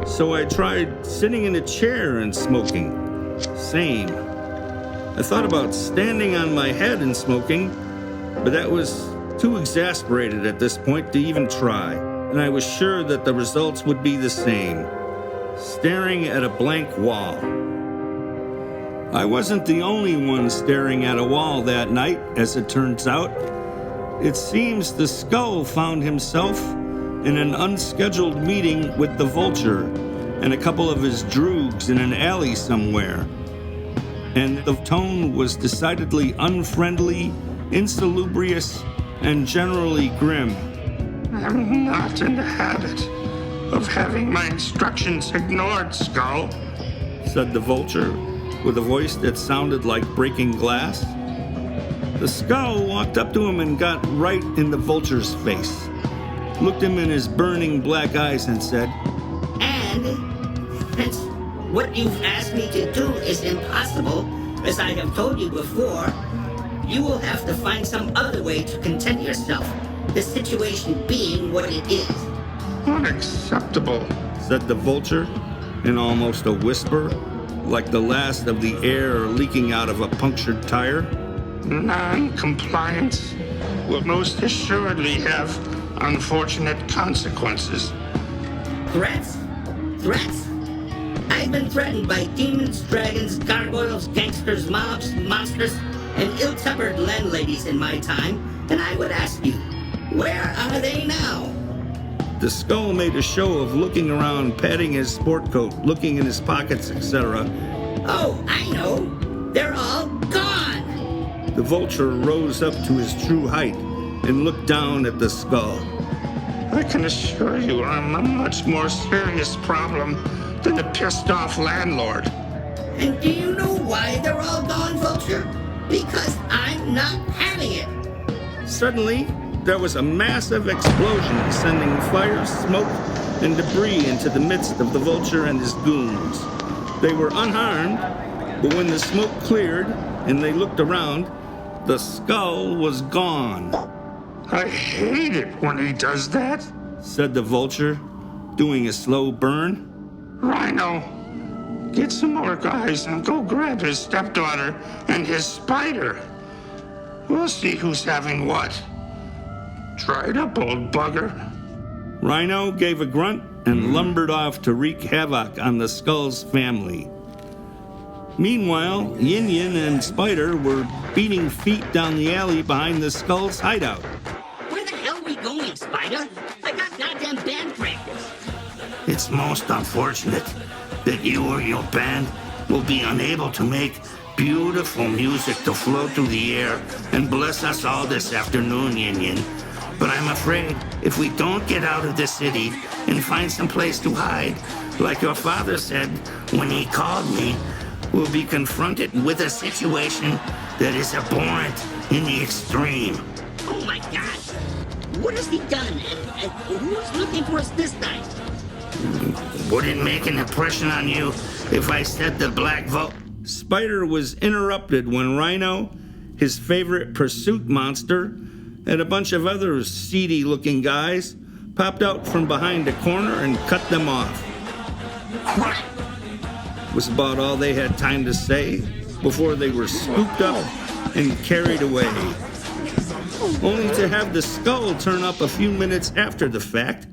Speaker 1: So I tried sitting in a chair and smoking. Same. I thought about standing on my head and smoking, but that was too exasperated at this point to even try, and I was sure that the results would be the same. Staring at a blank wall. I wasn't the only one staring at a wall that night, as it turns out. It seems the skull found himself in an unscheduled meeting with the vulture and a couple of his droogs in an alley somewhere. And the tone was decidedly unfriendly, insalubrious, and generally grim.
Speaker 4: I'm not in the habit of having my instructions ignored, Skull,
Speaker 1: said the vulture, with a voice that sounded like breaking glass. The skull walked up to him and got right in the vulture's face, looked him in his burning black eyes and said,
Speaker 3: And since what you've asked me to do is impossible, as I have told you before, you will have to find some other way to content yourself, the situation being what it is.
Speaker 4: Unacceptable,
Speaker 1: said the vulture in almost a whisper, like the last of the air leaking out of a punctured tire.
Speaker 4: Non-compliance will most assuredly have unfortunate consequences.
Speaker 3: Threats? Threats? I've been threatened by demons, dragons, gargoyles, gangsters, mobs, monsters, and ill-tempered landladies in my time, and I would ask you, where are they now?
Speaker 1: The skull made a show of looking around, patting his sport coat, looking in his pockets, etc.
Speaker 3: Oh, I know. They're all gone.
Speaker 1: The vulture rose up to his true height and looked down at the skull.
Speaker 4: I can assure you I'm a much more serious problem than a pissed-off landlord.
Speaker 3: And do you know why they're all gone, Vulture? Because I'm not having it.
Speaker 1: Suddenly, there was a massive explosion, sending fire, smoke, and debris into the midst of the vulture and his goons. They were unharmed, but when the smoke cleared and they looked around, The skull was gone,
Speaker 4: I hate it when he does that.
Speaker 1: said the vulture, doing a slow burn.
Speaker 4: Rhino, get some more guys and go grab his stepdaughter and his spider. We'll see who's having what. Try it up, old bugger.
Speaker 1: Rhino gave a grunt and lumbered off to wreak havoc on the skull's family. Meanwhile, Yin Yin and Spider were beating feet down the alley behind the skull's hideout.
Speaker 3: Where the hell are we going, Spider? I got goddamn band practice.
Speaker 2: It's most unfortunate that you or your band will be unable to make beautiful music to float through the air and bless us all this afternoon, Yin Yin. But I'm afraid if we don't get out of the city and find some place to hide, like your father said when he called me, we'll be confronted with a situation that is abhorrent in the extreme.
Speaker 3: Oh my God! What has he done? And who's looking for us this time?
Speaker 2: Would it make an impression on you if I said the Black Vault?
Speaker 1: Spider was interrupted when Rhino, his favorite pursuit monster, and a bunch of other seedy-looking guys popped out from behind a corner and cut them off. Was about all they had time to say before they were scooped up and carried away, only to have the skull turn up a few minutes after the fact.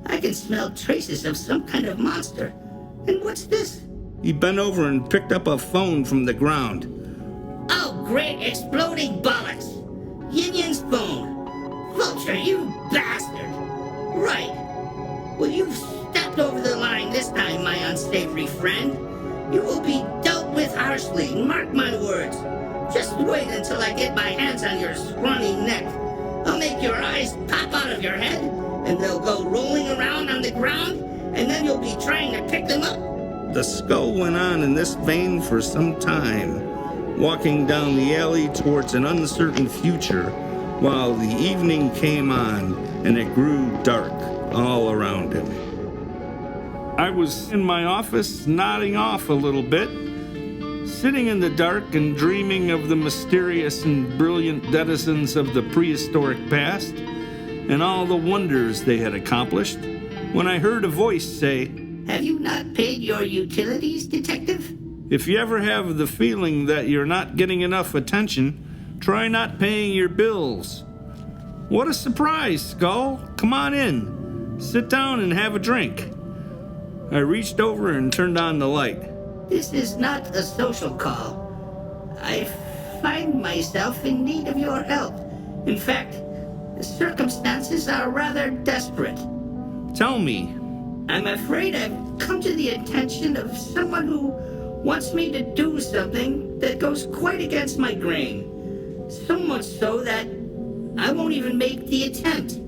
Speaker 3: I can smell traces of some kind of monster. And what's this?
Speaker 1: He bent over and picked up a phone from the ground.
Speaker 3: Oh, great exploding bollocks! Yin Yin's phone. Vulture, you bastard! Right. Well, you've stepped over the line this time, my unsavory friend. You will be dealt with harshly, mark my words. Just wait until I get my hands on your scrawny neck. I'll make your eyes pop out of your head, and they'll go rolling around on the ground, and then you'll be trying to pick them up.
Speaker 1: The skull went on in this vein for some time, walking down the alley towards an uncertain future, while the evening came on and it grew dark all around him. I was in my office nodding off a little bit, sitting in the dark and dreaming of the mysterious and brilliant denizens of the prehistoric past and all the wonders they had accomplished, when I heard a voice say,
Speaker 3: Have you not paid your utilities, detective?
Speaker 1: "If you ever have the feeling that you're not getting enough attention, try not paying your bills." What a surprise, Skull. Come on in. Sit down and have a drink. I reached over and turned on the light.
Speaker 3: This is not a social call. I find myself in need of your help. In fact, the circumstances are rather desperate.
Speaker 1: Tell me.
Speaker 3: I'm afraid I've come to the attention of someone who wants me to do something that goes quite against my grain. So much so that I won't even make the attempt.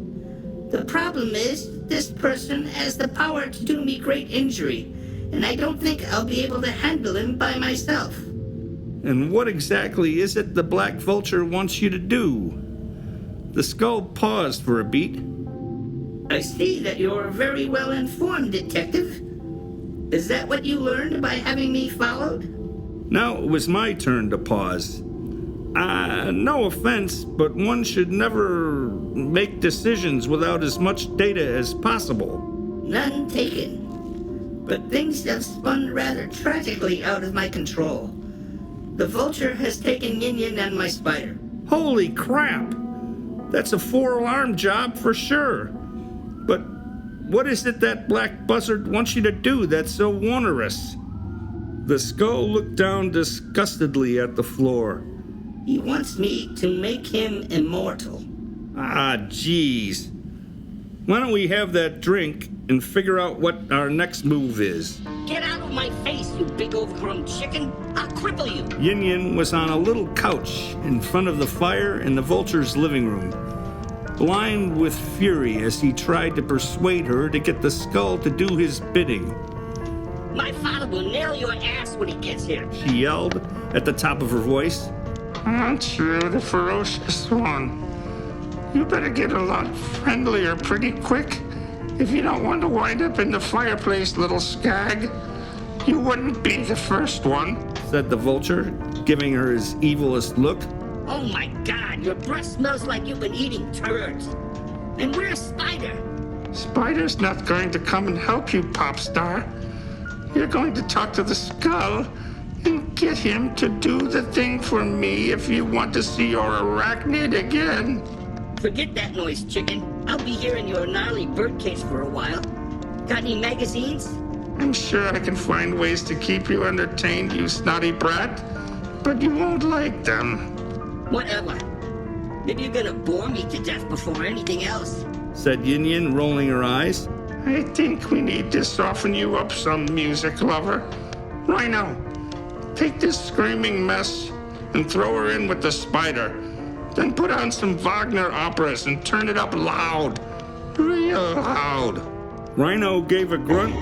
Speaker 3: The problem is, this person has the power to do me great injury, and I don't think I'll be able to handle him by myself.
Speaker 1: And what exactly is it the Black Vulture wants you to do? The skull paused for a beat.
Speaker 3: I see that you're very well informed, detective. Is that what you learned by having me followed?
Speaker 1: Now it was my turn to pause. No offense, but one should never make decisions without as much data as possible.
Speaker 3: None taken. But things have spun rather tragically out of my control. The vulture has taken Yin Yin and my spider.
Speaker 1: Holy crap! That's a 4-alarm job for sure. But what is it that Black Buzzard wants you to do that's so onerous? The skull looked down disgustedly at the floor.
Speaker 3: He wants me to make him immortal.
Speaker 1: Ah, jeez. Why don't we have that drink and figure out what our next move is?
Speaker 3: Get out of my face, you big overgrown chicken! I'll cripple you!
Speaker 1: Yin Yin was on a little couch in front of the fire in the vulture's living room, blind with fury as he tried to persuade her to get the skull to do his bidding.
Speaker 3: My father will nail your ass when he gets here.
Speaker 1: She yelled at the top of her voice.
Speaker 4: Aren't you the ferocious one? You better get a lot friendlier pretty quick if you don't want to wind up in the fireplace, little skag. You wouldn't be the first one.
Speaker 1: said the vulture, giving her his evilest look.
Speaker 3: Oh my God, your breath smells like you've been eating turds. And where's Spider?
Speaker 4: Spider's not going to come and help you, Pop Star. You're going to talk to the Skull and get him to do the thing for me if you want to see your arachnid again.
Speaker 3: Forget that noise, chicken. I'll be here in your gnarly birdcage for a while. Got any magazines?
Speaker 4: I'm sure I can find ways to keep you entertained, you snotty brat, but you won't like them.
Speaker 3: Whatever. Maybe you're gonna bore me to death before anything else,
Speaker 1: said Yin Yin, rolling her eyes.
Speaker 4: I think we need to soften you up some, music lover. Rhino, take this screaming mess and throw her in with the Spider. Then put on some Wagner operas and turn it up loud. Real loud.
Speaker 1: Rhino gave a grunt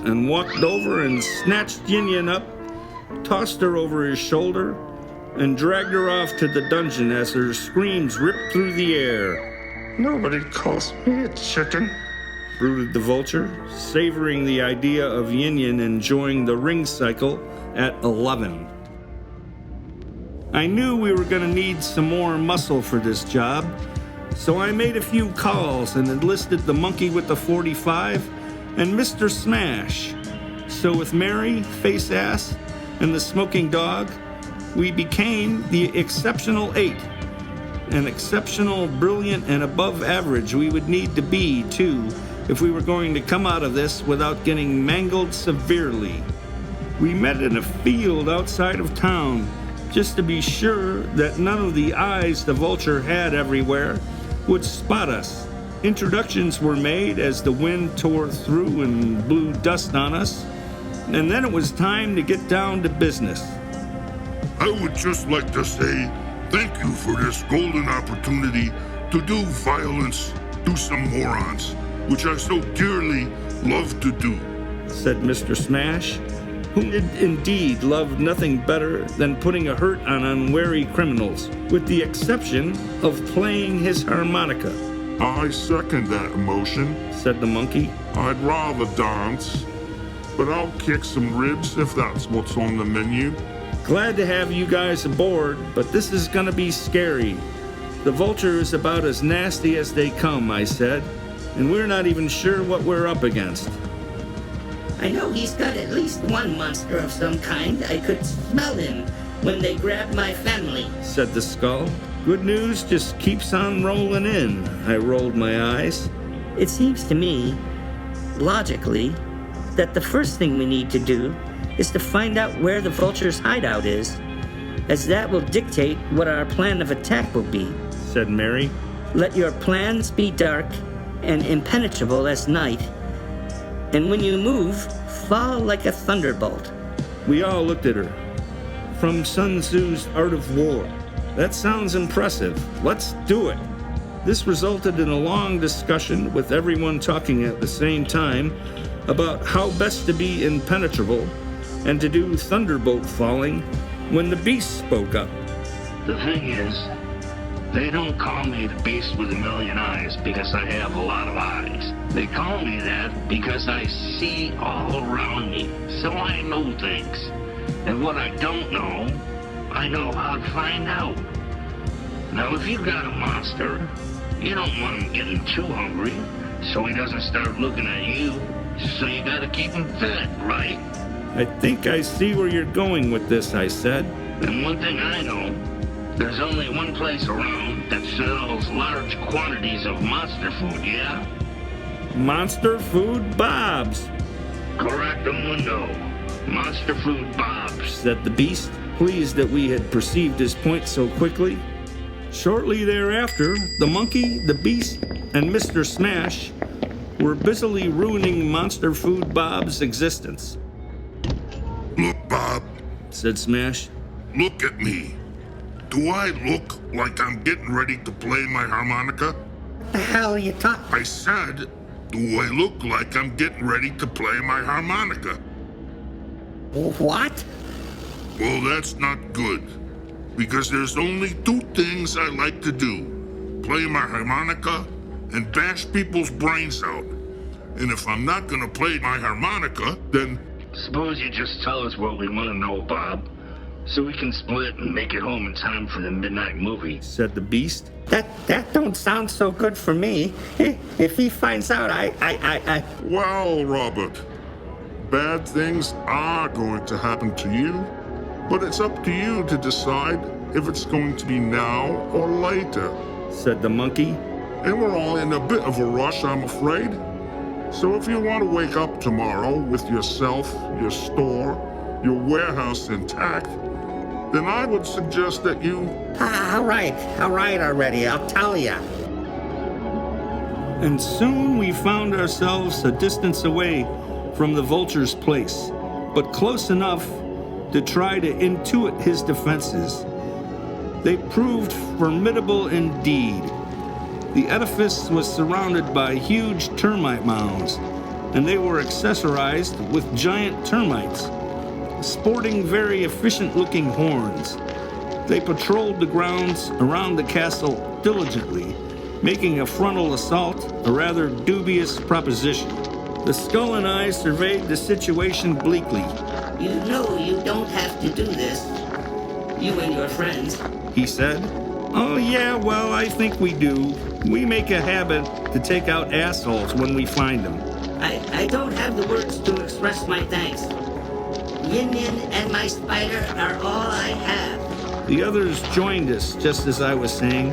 Speaker 1: and walked over and snatched Yin Yin up, tossed her over his shoulder, and dragged her off to the dungeon as her screams ripped through the air.
Speaker 4: Nobody calls me a chicken,
Speaker 1: brooded the vulture, savoring the idea of Yin Yin enjoying the ring cycle at 11. I knew we were going to need some more muscle for this job, so I made a few calls and enlisted the monkey with the 45 and Mr. Smash. So with Mary, Face Ass, and the smoking dog, we became the Exceptional 8. An exceptional, brilliant, and above average we would need to be, too, if we were going to come out of this without getting mangled severely. We met in a field outside of town, just to be sure that none of the eyes the vulture had everywhere would spot us. Introductions were made as the wind tore through and blew dust on us, and then it was time to get down to business.
Speaker 5: I would just like to say thank you for this golden opportunity to do violence to some morons, which I so dearly love to do,
Speaker 1: said Mr. Smash, who did indeed love nothing better than putting a hurt on unwary criminals, with the exception of playing his harmonica.
Speaker 5: I second that emotion,
Speaker 1: said the monkey.
Speaker 5: I'd rather dance, but I'll kick some ribs if that's what's on the menu.
Speaker 1: Glad to have you guys aboard, but this is gonna be scary. The vulture is about as nasty as they come, I said, and we're not even sure what we're up against.
Speaker 3: I know he's got at least one monster of some kind. I could smell him when they grabbed my family,
Speaker 1: said the Skull. Good news just keeps on rolling in. I rolled my eyes.
Speaker 3: It seems to me, logically, that the first thing we need to do is to find out where the vulture's hideout is, as that will dictate what our plan of attack will be,
Speaker 1: said Mary.
Speaker 3: Let your plans be dark and impenetrable as night, and when you move, fall like a thunderbolt.
Speaker 1: We all looked at her. From Sun Tzu's Art of War. That sounds impressive. Let's do it. This resulted in a long discussion with everyone talking at the same time about how best to be impenetrable and to do thunderbolt falling when the beast spoke up.
Speaker 2: The thing is, they don't call me the beast with a million eyes because I have a lot of eyes. They call me that because I see all around me, so I know things. And what I don't know, I know how to find out. Now, if you got a monster, you don't want him getting too hungry, so he doesn't start looking at you. So you gotta keep him fed, right?
Speaker 1: I think I see where you're going with this, I said.
Speaker 2: And one thing I know, there's only one place around that sells large quantities of monster food, yeah?
Speaker 1: Monster Food Bob's.
Speaker 2: Correctamundo. Monster Food Bob's,
Speaker 1: said the beast, pleased that we had perceived his point so quickly. Shortly thereafter, the monkey, the beast, and Mr. Smash were busily ruining Monster Food Bob's existence.
Speaker 5: Look, Bob,
Speaker 1: said Smash.
Speaker 5: Look at me. Do I look like I'm getting ready to play my harmonica?
Speaker 3: What the hell are you talking?
Speaker 5: I said, do I look like I'm getting ready to play my harmonica?
Speaker 3: What?
Speaker 5: Well, that's not good, because there's only two things I like to do. Play my harmonica and bash people's brains out. And if I'm not gonna play my harmonica, then...
Speaker 2: Suppose you just tell us what we want to know, Bob. so we can split and make it home in time for the midnight movie,
Speaker 1: said the beast.
Speaker 6: That don't sound so good for me. If he finds out, I...
Speaker 5: Well, Robert, bad things are going to happen to you, but it's up to you to decide if it's going to be now or later,
Speaker 1: said the monkey.
Speaker 5: And we're all in a bit of a rush, I'm afraid. So if you want to wake up tomorrow with yourself, your store, your warehouse intact, then I would suggest that you...
Speaker 6: All right already, I'll tell ya.
Speaker 1: And soon we found ourselves a distance away from the vulture's place, but close enough to try to intuit his defenses. They proved formidable indeed. The edifice was surrounded by huge termite mounds, and they were accessorized with giant termites, sporting very efficient-looking horns. They patrolled the grounds around the castle diligently, making a frontal assault a rather dubious proposition. The Skull and I surveyed the situation bleakly.
Speaker 3: You know you don't have to do this. You and your friends.
Speaker 1: He said. Oh yeah, well, I think we do. We make a habit to take out assholes when we find them.
Speaker 3: I don't have the words to express my thanks. Yin Yin and my spider are all I have.
Speaker 1: The others joined us, just as I was saying.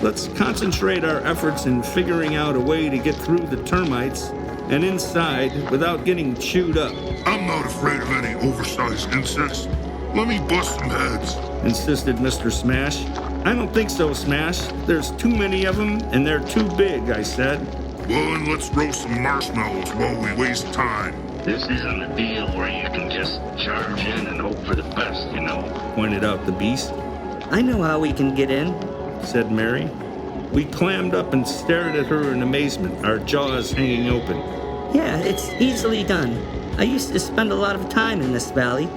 Speaker 1: Let's concentrate our efforts in figuring out a way to get through the termites and inside without getting chewed up.
Speaker 5: I'm not afraid of any oversized insects. Let me bust some heads,
Speaker 1: insisted Mr. Smash. I don't think so, Smash. There's too many of them, and they're too big, I said.
Speaker 5: Well, then let's roast some marshmallows while we waste time.
Speaker 2: This isn't a deal where you can just charge in and hope for the best, you know,
Speaker 1: pointed out the beast.
Speaker 6: I know how we can get in,
Speaker 1: said Mary. We clammed up and stared at her in amazement, our jaws hanging open.
Speaker 6: Yeah, it's easily done. I used to spend a lot of time in this valley,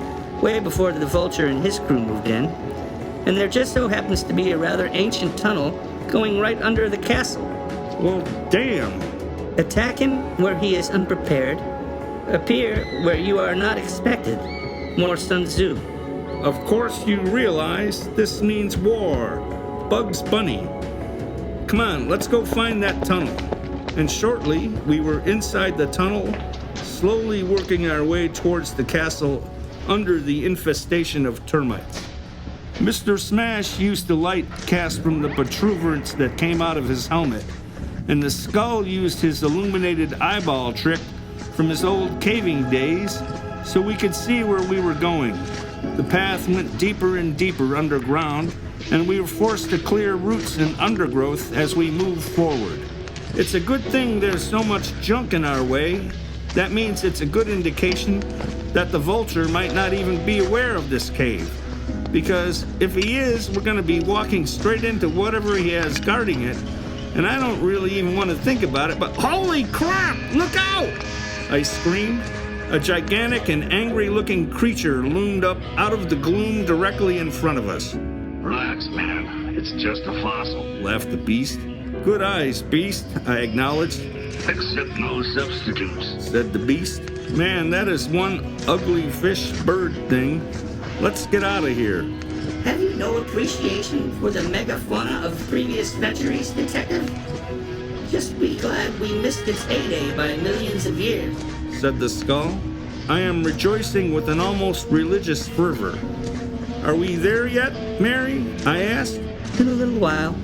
Speaker 6: way before the Vulture and his crew moved in. And there just so happens to be a rather ancient tunnel going right under the castle.
Speaker 1: Well, damn.
Speaker 6: Attack him where he is unprepared. Appear where you are not expected. More Sun Tzu.
Speaker 1: Of course you realize this means war. Bugs Bunny. Come on, let's go find that tunnel. And shortly, we were inside the tunnel, slowly working our way towards the castle under the infestation of termites. Mr. Smash used to light cast from the protuberance that came out of his helmet, and the Skull used his illuminated eyeball trick from his old caving days so we could see where we were going. The path went deeper and deeper underground, and we were forced to clear roots and undergrowth as we moved forward. It's a good thing there's so much junk in our way. That means it's a good indication that the Vulture might not even be aware of this cave. Because if he is, we're going to be walking straight into whatever he has guarding it, and I don't really even want to think about it, but holy crap, look out! I screamed. A gigantic and angry-looking creature loomed up out of the gloom directly in front of us.
Speaker 2: Relax, man. It's just a fossil,
Speaker 1: laughed the beast. Good eyes, beast, I acknowledged.
Speaker 2: Except no substitutes,
Speaker 1: said the beast. Man, that is one ugly fish bird thing. Let's get out of here.
Speaker 3: Have you no appreciation for the megafauna of previous centuries, Detective? Just be glad we missed its heyday by millions of years,
Speaker 1: said the Skull. I am rejoicing with an almost religious fervor. Are we there yet, Mary? I asked.
Speaker 6: In a little while.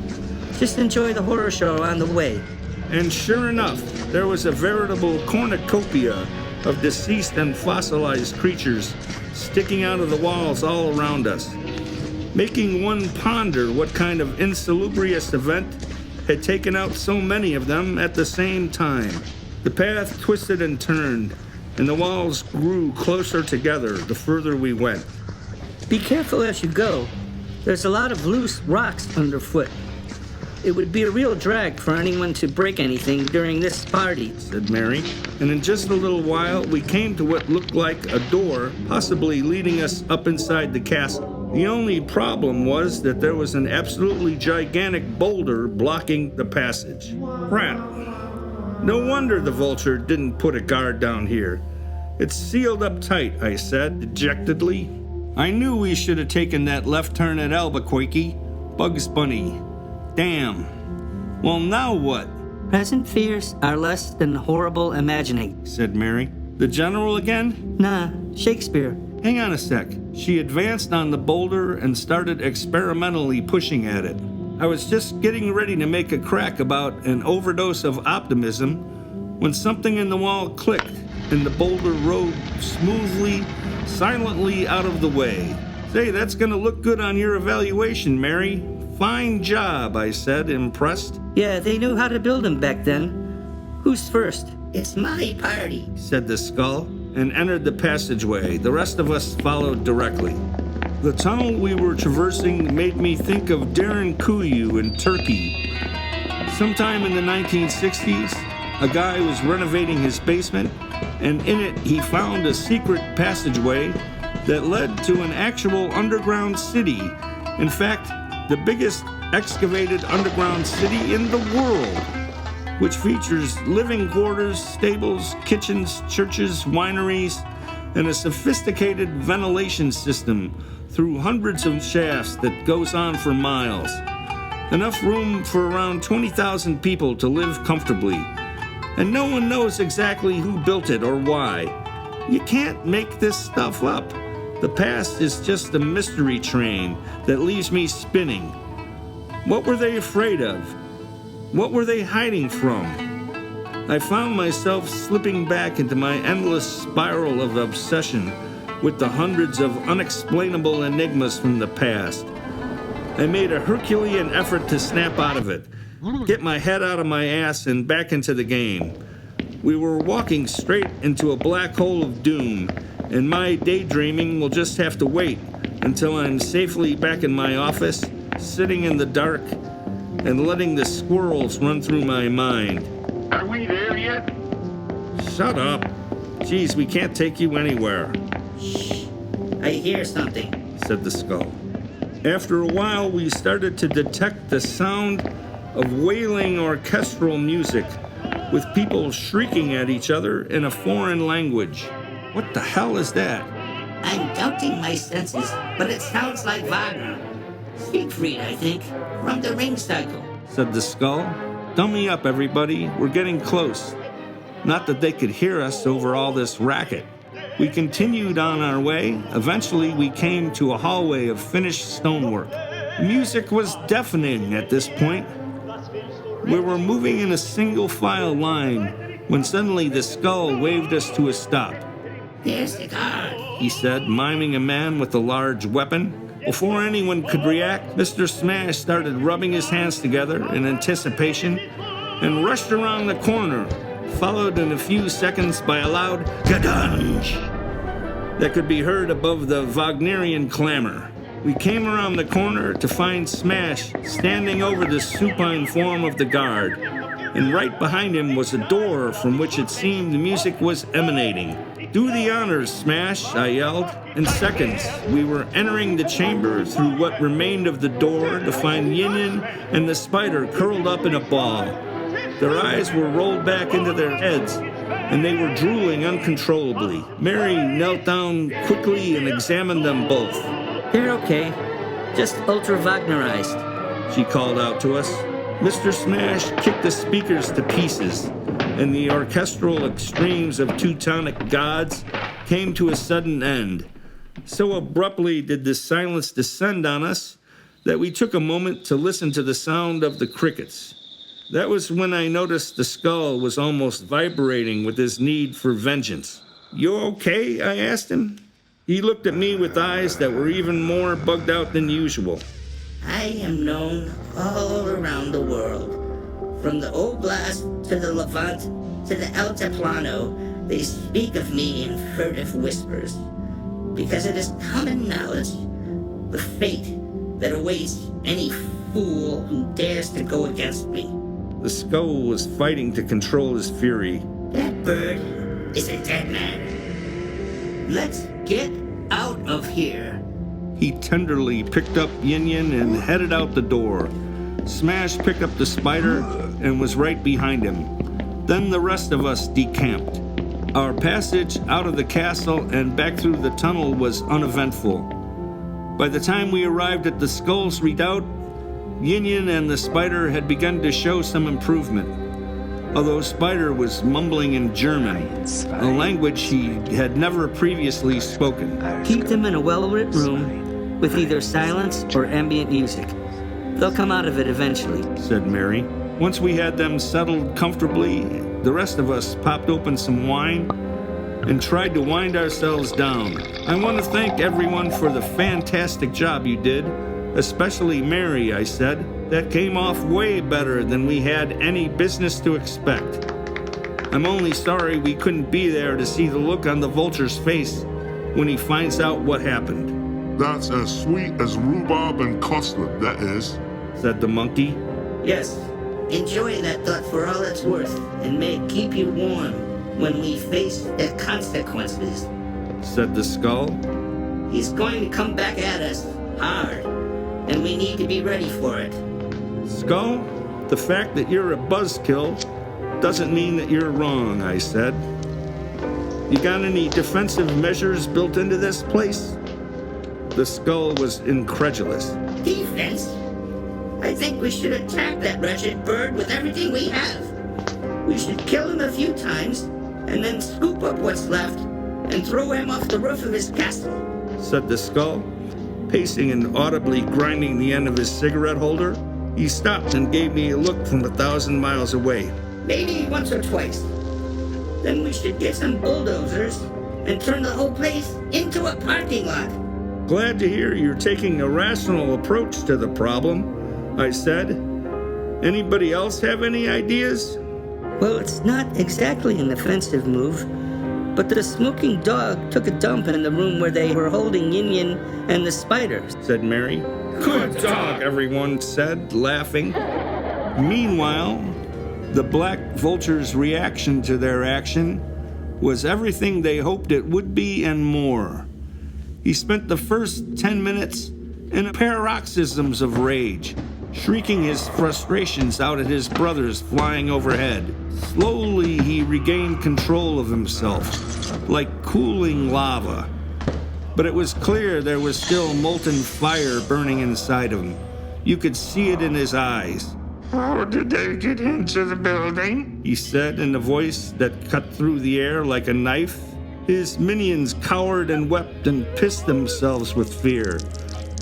Speaker 6: Just enjoy the horror show on the way.
Speaker 1: And sure enough, there was a veritable cornucopia of deceased and fossilized creatures sticking out of the walls all around us, making one ponder what kind of insalubrious event had taken out so many of them at the same time. The path twisted and turned, and the walls grew closer together the further we went.
Speaker 6: Be careful as you go. There's a lot of loose rocks underfoot. It would be a real drag for anyone to break anything during this party,
Speaker 1: said Mary. And in just a little while, we came to what looked like a door, possibly leading us up inside the castle. The only problem was that there was an absolutely gigantic boulder blocking the passage. Crap. No wonder the Vulture didn't put a guard down here. It's sealed up tight, I said, dejectedly. I knew we should have taken that left turn at Albuquerque. Bugs Bunny. Damn. Well, now what?
Speaker 6: Present fears are less than horrible imagining,
Speaker 1: Said Mary. The general again?
Speaker 6: Nah, Shakespeare.
Speaker 1: Hang on a sec. She advanced on the boulder and started experimentally pushing at it. I was just getting ready to make a crack about an overdose of optimism when something in the wall clicked and the boulder rode smoothly, silently out of the way. Say, that's gonna look good on your evaluation, Mary. Fine job, I said, impressed.
Speaker 6: Yeah, they knew how to build them back then. Who's first?
Speaker 3: It's my party.
Speaker 1: Said the skull, and entered the passageway. The rest of us followed directly. The tunnel we were traversing made me think of Darren Kuyu in Turkey. Sometime in the 1960s, a guy was renovating his basement, and in it he found a secret passageway that led to an actual underground city. In fact, the biggest excavated underground city in the world, which features living quarters, stables, kitchens, churches, wineries, and a sophisticated ventilation system through hundreds of shafts that goes on for miles. Enough room for around 20,000 people to live comfortably. And no one knows exactly who built it or why. You can't make this stuff up. The past is just a mystery train that leaves me spinning. What were they afraid of? What were they hiding from? I found myself slipping back into my endless spiral of obsession with the hundreds of unexplainable enigmas from the past. I made a Herculean effort to snap out of it, get my head out of my ass and back into the game. We were walking straight into a black hole of doom, and my daydreaming will just have to wait until I'm safely back in my office, sitting in the dark, and letting the squirrels run through my mind.
Speaker 4: Are we there yet?
Speaker 1: Shut up. Geez, we can't take you anywhere,
Speaker 3: Shh. I hear something.
Speaker 1: said the skull. After a while, we started to detect the sound of wailing orchestral music, with people shrieking at each other in a foreign language. What the hell is that?
Speaker 3: I'm doubting my senses, but it sounds like Wagner. Siegfried, I think, from the Ring Cycle.
Speaker 1: Said the skull. Dummy up, everybody. We're getting close. Not that they could hear us over all this racket. We continued on our way. Eventually, we came to a hallway of finished stonework. Music was deafening at this point. We were moving in a single file line when suddenly the skull waved us to a stop.
Speaker 3: There's the guard.
Speaker 1: He said, miming a man with a large weapon. Before anyone could react, Mr. Smash started rubbing his hands together in anticipation and rushed around the corner, followed in a few seconds by a loud gadunge that could be heard above the Wagnerian clamor. We came around the corner to find Smash standing over the supine form of the guard, and right behind him was a door from which it seemed the music was emanating. Do the honors, Smash, I yelled. In seconds, we were entering the chamber through what remained of the door to find Yin and the spider curled up in a ball. Their eyes were rolled back into their heads, and they were drooling uncontrollably. Mary knelt down quickly and examined them both.
Speaker 6: They're okay. Just ultra-Wagnerized,
Speaker 1: she called out to us. Mr. Smash kicked the speakers to pieces, and the orchestral extremes of Teutonic gods came to a sudden end. So abruptly did the silence descend on us that we took a moment to listen to the sound of the crickets. That was when I noticed the skull was almost vibrating with his need for vengeance. You okay? I asked him. He looked at me with eyes that were even more bugged out than usual.
Speaker 3: I am known all around the world. From the Oblast to the Levant to the Altiplano, they speak of me in furtive whispers, because it is common knowledge the fate that awaits any fool who dares to go against me.
Speaker 1: The skull was fighting to control his fury.
Speaker 3: That bird is a dead man. Let's get out of here.
Speaker 1: He tenderly picked up Yin Yin and headed out the door. Smash picked up the spider and was right behind him. Then the rest of us decamped. Our passage out of the castle and back through the tunnel was uneventful. By the time we arrived at the Skull's redoubt, Yin and the Spider had begun to show some improvement, although Spider was mumbling in German, a language he had never previously spoken.
Speaker 6: Keep them in a well-lit room with either silence or ambient music. They'll come out of it eventually,
Speaker 1: said Mary. Once we had them settled comfortably, the rest of us popped open some wine and tried to wind ourselves down. I want to thank everyone for the fantastic job you did, especially Mary, I said. That came off way better than we had any business to expect. I'm only sorry we couldn't be there to see the look on the Vulture's face when he finds out what happened.
Speaker 5: That's as sweet as rhubarb and custard, that is,
Speaker 1: said the monkey.
Speaker 3: Yes, enjoy that thought for all it's worth, and may it keep you warm when we face the consequences,
Speaker 1: said the Skull.
Speaker 3: He's going to come back at us hard, and we need to be ready for it.
Speaker 1: Skull, the fact that you're a buzzkill doesn't mean that you're wrong, I said. You got any defensive measures built into this place? The Skull was incredulous.
Speaker 3: Defense? I think we should attack that wretched bird with everything we have. We should kill him a few times, and then scoop up what's left and throw him off the roof of his castle,
Speaker 1: said the Skull, pacing and audibly grinding the end of his cigarette holder. He stopped and gave me a look from 1,000 miles away.
Speaker 3: Maybe once or twice. Then we should get some bulldozers and turn the whole place into a parking lot.
Speaker 1: Glad to hear you're taking a rational approach to the problem, I said. Anybody else have any ideas?
Speaker 6: Well, it's not exactly an offensive move, but the smoking dog took a dump in the room where they were holding Yin and the Spider,
Speaker 1: said Mary. Good dog, everyone said, laughing. Meanwhile, the Black Vulture's reaction to their action was everything they hoped it would be and more. He spent the first 10 minutes in paroxysms of rage, shrieking his frustrations out at his brothers flying overhead. Slowly, he regained control of himself, like cooling lava. But it was clear there was still molten fire burning inside him. You could see it in his eyes.
Speaker 4: How did they get into the building?
Speaker 1: He said in a voice that cut through the air like a knife. His minions cowered and wept and pissed themselves with fear,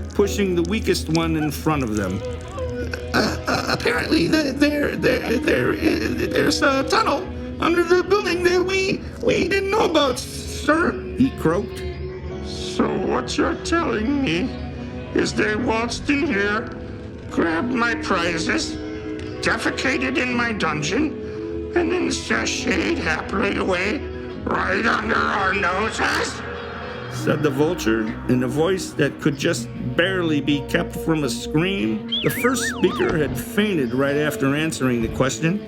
Speaker 1: pushing the weakest one in front of them.
Speaker 4: Apparently, there's a tunnel under the building that we didn't know about, sir,
Speaker 1: he croaked.
Speaker 4: So what you're telling me is they waltzed in here, grabbed my prizes, defecated in my dungeon, and then sashayed happily away right under our noses?
Speaker 1: Said the Vulture in a voice that could just barely be kept from a scream. The first speaker had fainted right after answering the question,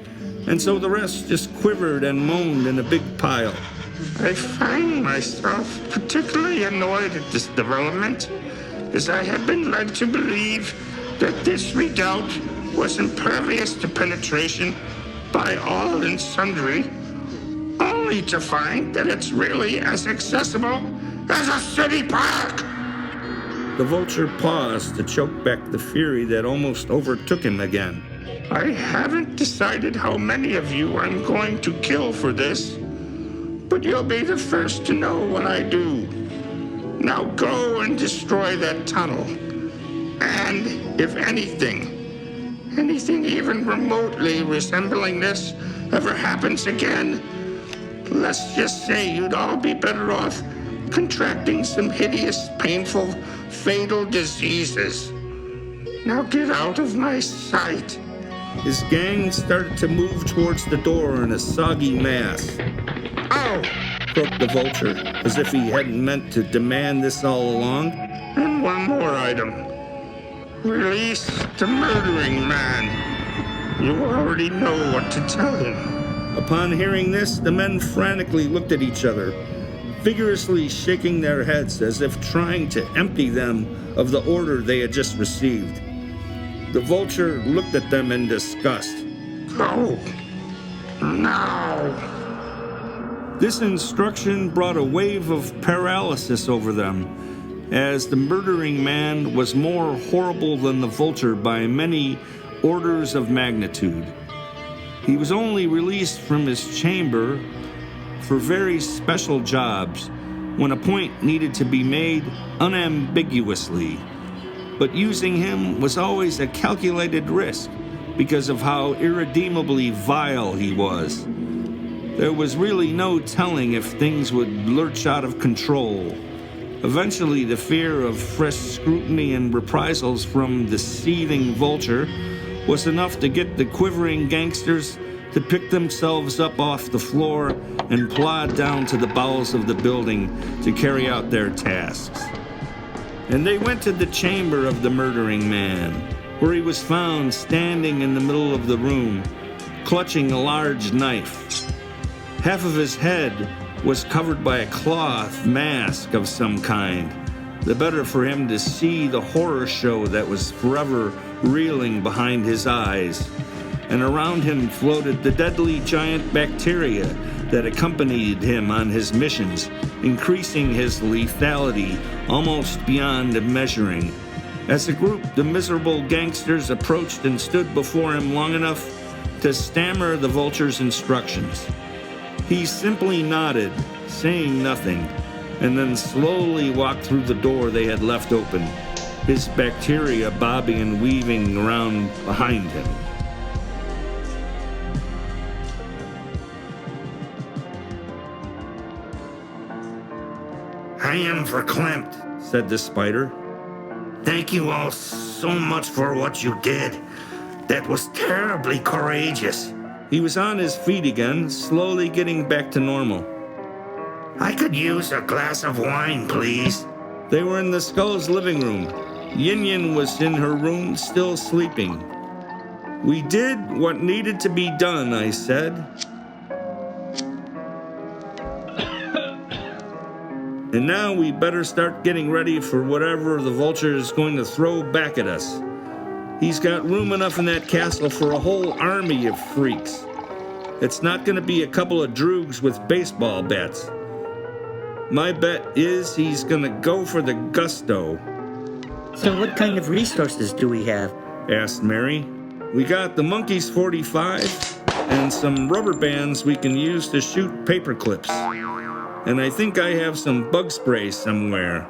Speaker 1: and so the rest just quivered and moaned in a big pile.
Speaker 4: I find myself particularly annoyed at this development, as I had been led to believe that this redoubt was impervious to penetration by all and sundry, only to find that it's really as accessible as a city park.
Speaker 1: The Vulture paused to choke back the fury that almost overtook him again.
Speaker 4: I haven't decided how many of you I'm going to kill for this, but you'll be the first to know when I do. Now go and destroy that tunnel. And if anything even remotely resembling this ever happens again, let's just say you'd all be better off contracting some hideous, painful, fatal diseases. Now get out of my sight.
Speaker 1: His gang started to move towards the door in a soggy mass.
Speaker 4: Ow!
Speaker 1: Croaked the Vulture, as if he hadn't meant to demand this all along.
Speaker 4: And one more item. Release the murdering man. You already know what to tell him.
Speaker 1: Upon hearing this, the men frantically looked at each other, vigorously shaking their heads as if trying to empty them of the order they had just received. The Vulture looked at them in disgust.
Speaker 4: Go. Now.
Speaker 1: This instruction brought a wave of paralysis over them, as the murdering man was more horrible than the vulture by many orders of magnitude. He was only released from his chamber for very special jobs when a point needed to be made unambiguously. But using him was always a calculated risk because of how irredeemably vile he was. There was really no telling if things would lurch out of control. Eventually, the fear of fresh scrutiny and reprisals from the seething vulture was enough to get the quivering gangsters to pick themselves up off the floor and plod down to the bowels of the building to carry out their tasks. And they went to the chamber of the murdering man, where he was found standing in the middle of the room, clutching a large knife. Half of his head was covered by a cloth mask of some kind, the better for him to see the horror show that was forever reeling behind his eyes. And around him floated the deadly giant bacteria that accompanied him on his missions, increasing his lethality almost beyond measuring. As a group, the miserable gangsters approached and stood before him long enough to stammer the vulture's instructions. He simply nodded, saying nothing, and then slowly walked through the door they had left open, his bacteria bobbing and weaving around behind him.
Speaker 4: I am verklempt, said the spider. Thank you all so much for what you did. That was terribly courageous.
Speaker 1: He was on his feet again, slowly getting back to normal.
Speaker 4: I could use a glass of wine, please.
Speaker 1: They were in the Skull's living room. Yin Yin was in her room, still sleeping. We did what needed to be done, I said. And now we better start getting ready for whatever the vulture is going to throw back at us. He's got room enough in that castle for a whole army of freaks. It's not going to be a couple of droogs with baseball bats. My bet is he's going to go for the gusto.
Speaker 6: So what kind of resources do we have?
Speaker 1: Asked Mary. We got the monkey's 45 and some rubber bands we can use to shoot paper clips. And I think I have some bug spray somewhere.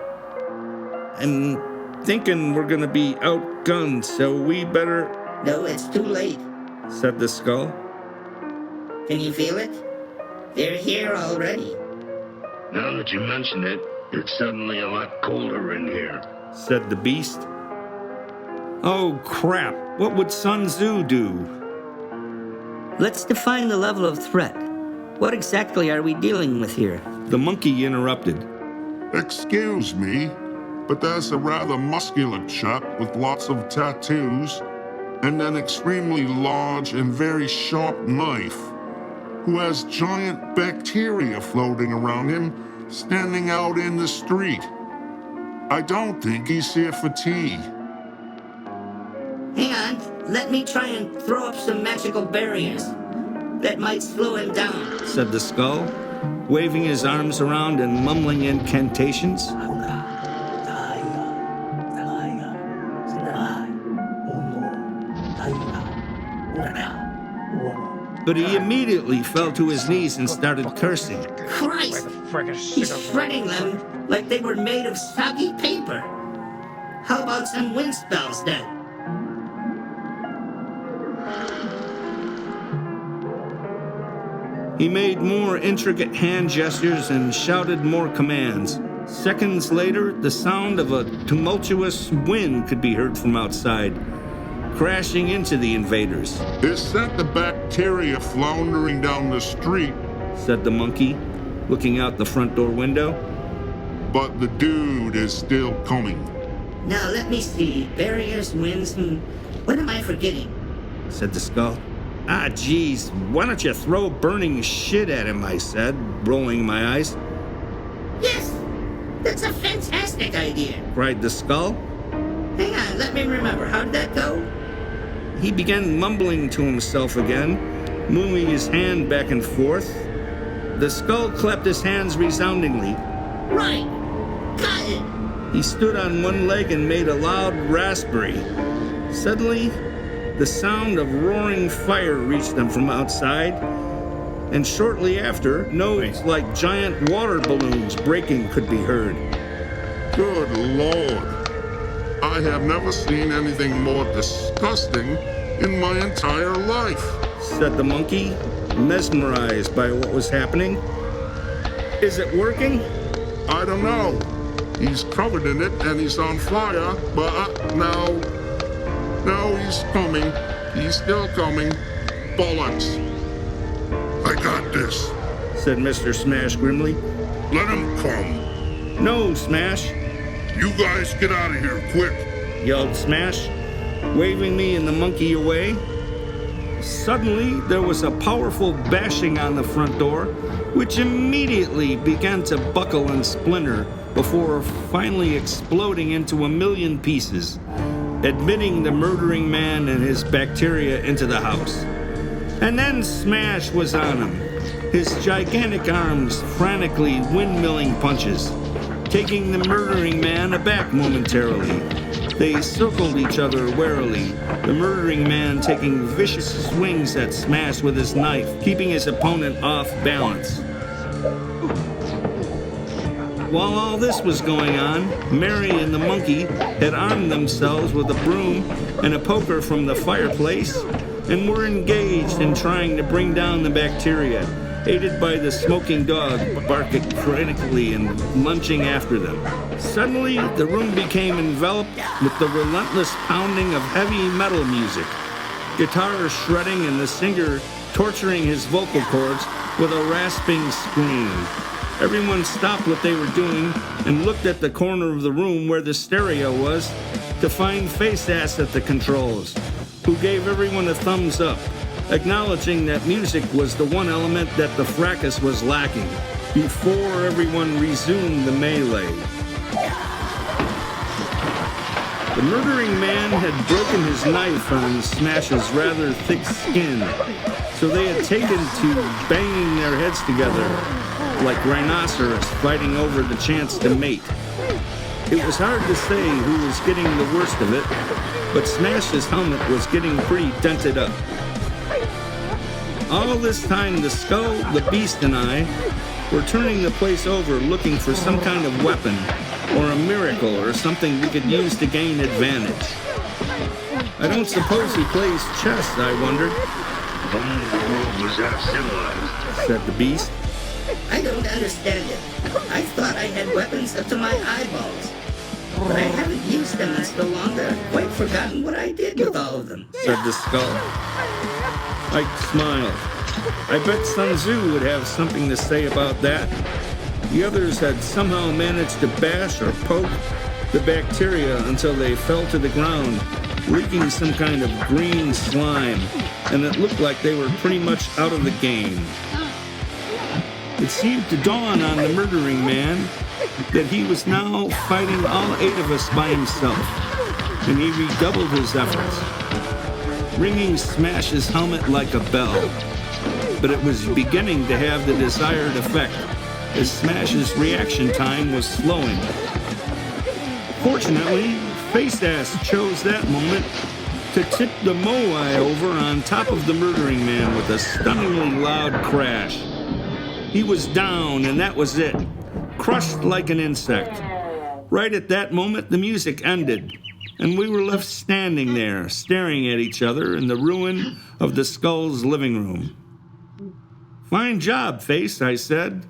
Speaker 1: I'm thinking we're going to be outgunned, so we better...
Speaker 3: No, it's too late.
Speaker 1: Said the Skull.
Speaker 3: Can you feel it? They're here already.
Speaker 2: Now that you mention it, it's suddenly a lot colder in here.
Speaker 1: Said the beast. Oh, crap. What would Sun Tzu do?
Speaker 6: Let's define the level of threat. What exactly are we dealing with here?
Speaker 1: The monkey interrupted.
Speaker 5: Excuse me, but there's a rather muscular chap with lots of tattoos and an extremely large and very sharp knife who has giant bacteria floating around him standing out in the street. I don't think he's here for tea.
Speaker 3: Hang on, let me try and throw up some magical barriers. That might slow him down.
Speaker 1: Said the Skull, waving his arms around and mumbling incantations. But he immediately fell to his knees and started cursing.
Speaker 3: Christ! He's shredding them like they were made of soggy paper. How about some wind spells then?
Speaker 1: He made more intricate hand gestures and shouted more commands. Seconds later, the sound of a tumultuous wind could be heard from outside, crashing into the invaders.
Speaker 5: Is that the bacteria floundering down the street?
Speaker 1: Said the monkey, looking out the front door window.
Speaker 5: But the dude is still coming.
Speaker 3: Now let me see. Barriers, winds, and what am I forgetting?
Speaker 1: Said the Skull. Ah, geez, why don't you throw burning shit at him, I said, rolling my eyes.
Speaker 3: Yes! That's a fantastic idea!
Speaker 1: Cried the Skull.
Speaker 3: Hang on, let me remember. How did that go?
Speaker 1: He began mumbling to himself again, moving his hand back and forth. The Skull clapped his hands resoundingly.
Speaker 3: Right! Got it!
Speaker 1: He stood on one leg and made a loud raspberry. Suddenly, the sound of roaring fire reached them from outside, and shortly after, noise like giant water balloons breaking could be heard.
Speaker 5: Good Lord. I have never seen anything more disgusting in my entire life,
Speaker 1: said the monkey, mesmerized by what was happening. Is it working?
Speaker 5: I don't know. He's covered in it and he's on fire, but now he's coming. He's still coming. Bollocks. I got this,
Speaker 1: said Mr. Smash grimly.
Speaker 5: Let him come.
Speaker 1: No, Smash,
Speaker 5: You guys get out of here, quick.
Speaker 1: yelled Smash, waving me and the monkey away. Suddenly, there was a powerful bashing on the front door, which immediately began to buckle and splinter before finally exploding into a million pieces, admitting the murdering man and his bacteria into the house. And then Smash was on him, his gigantic arms frantically windmilling punches, taking the murdering man aback momentarily. They circled each other warily, the murdering man taking vicious swings at Smash with his knife, keeping his opponent off balance. While all this was going on, Mary and the monkey had armed themselves with a broom and a poker from the fireplace and were engaged in trying to bring down the bacteria, aided by the smoking dog barking frantically and lunging after them. Suddenly, the room became enveloped with the relentless pounding of heavy metal music, guitar shredding and the singer torturing his vocal cords with a rasping scream. Everyone stopped what they were doing and looked at the corner of the room where the stereo was to find Face Ass at the controls, who gave everyone a thumbs up, acknowledging that music was the one element that the fracas was lacking, before everyone resumed the melee. The murdering man had broken his knife on Smash's rather thick skin, so they had taken to banging their heads together like rhinoceros fighting over the chance to mate. It was hard to say who was getting the worst of it, but Smash's helmet was getting pretty dented up. All this time, the Skull, the Beast, and I were turning the place over looking for some kind of weapon or a miracle or something we could use to gain advantage. I don't suppose he plays chess, I wondered,
Speaker 2: Was that civilized?
Speaker 1: said the Beast.
Speaker 3: I don't understand it. I thought I had weapons up to my eyeballs. But I haven't used them in so long that I've quite forgotten what I did with all of them.
Speaker 1: Said the Skull. Ike smiled. I bet Sun Tzu would have something to say about that. The others had somehow managed to bash or poke the bacteria until they fell to the ground, leaking some kind of green slime, and it looked like they were pretty much out of the game. It seemed to dawn on the murdering man that he was now fighting all 8 of us by himself, and he redoubled his efforts, ringing Smash's helmet like a bell. But it was beginning to have the desired effect, as Smash's reaction time was slowing. Fortunately, Face Ass chose that moment to tip the Moai over on top of the murdering man with a stunningly loud crash. He was down, and that was it, crushed like an insect. Right at that moment, the music ended, and we were left standing there, staring at each other in the ruin of the Skull's living room. "Fine job, Face," I said,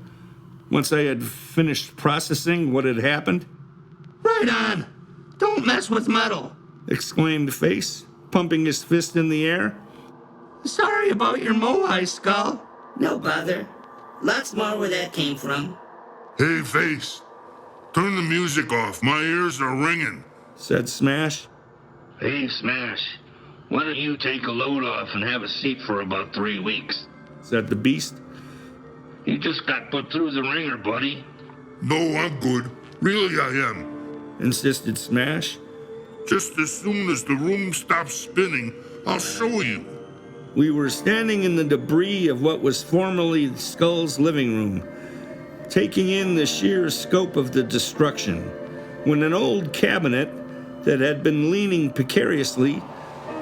Speaker 1: once I had finished processing what had happened.
Speaker 3: Right on! Don't mess with metal!
Speaker 1: Exclaimed Face, pumping his fist in the air.
Speaker 3: Sorry about your Moai, Skull. No bother. Lots more where that came from.
Speaker 5: Hey, Face, turn the music off. My ears are ringing,
Speaker 1: said Smash.
Speaker 2: Hey, Smash, why don't you take a load off and have a seat for about 3 weeks?
Speaker 1: Said the Beast.
Speaker 2: You just got put through the ringer, buddy.
Speaker 5: No, I'm good. Really, I am.
Speaker 1: Insisted Smash.
Speaker 5: Just as soon as the room stops spinning, I'll show you.
Speaker 1: We were standing in the debris of what was formerly the Skull's living room, taking in the sheer scope of the destruction. when an old cabinet that had been leaning precariously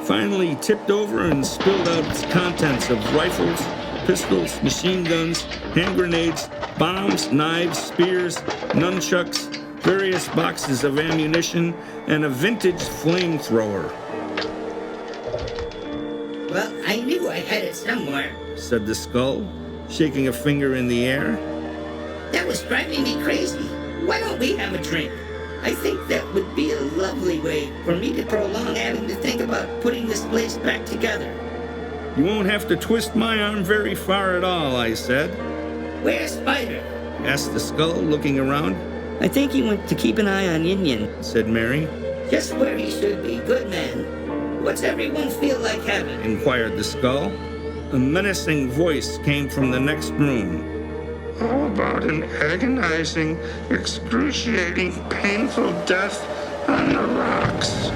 Speaker 1: finally tipped over and spilled out its contents of rifles, pistols, machine guns, hand grenades, bombs, knives, spears, nunchucks, various boxes of ammunition, and a vintage flamethrower.
Speaker 3: Well, I knew I had it somewhere.
Speaker 1: Said the skull, shaking a finger in the air.
Speaker 3: That was driving me crazy. Why don't we have a drink? I think that would be a lovely way for me to prolong having to think about putting this place back together.
Speaker 1: You won't have to twist my arm very far at all, I said.
Speaker 3: Where's Spider?
Speaker 1: Asked the skull, looking around.
Speaker 6: I think he went to keep an eye on Yin,
Speaker 1: Said Mary.
Speaker 3: Just where he should be. Good man. What's everyone feel like having?
Speaker 1: Inquired the skull. A menacing voice came from the next room.
Speaker 4: How about an agonizing, excruciating, painful death on the rocks?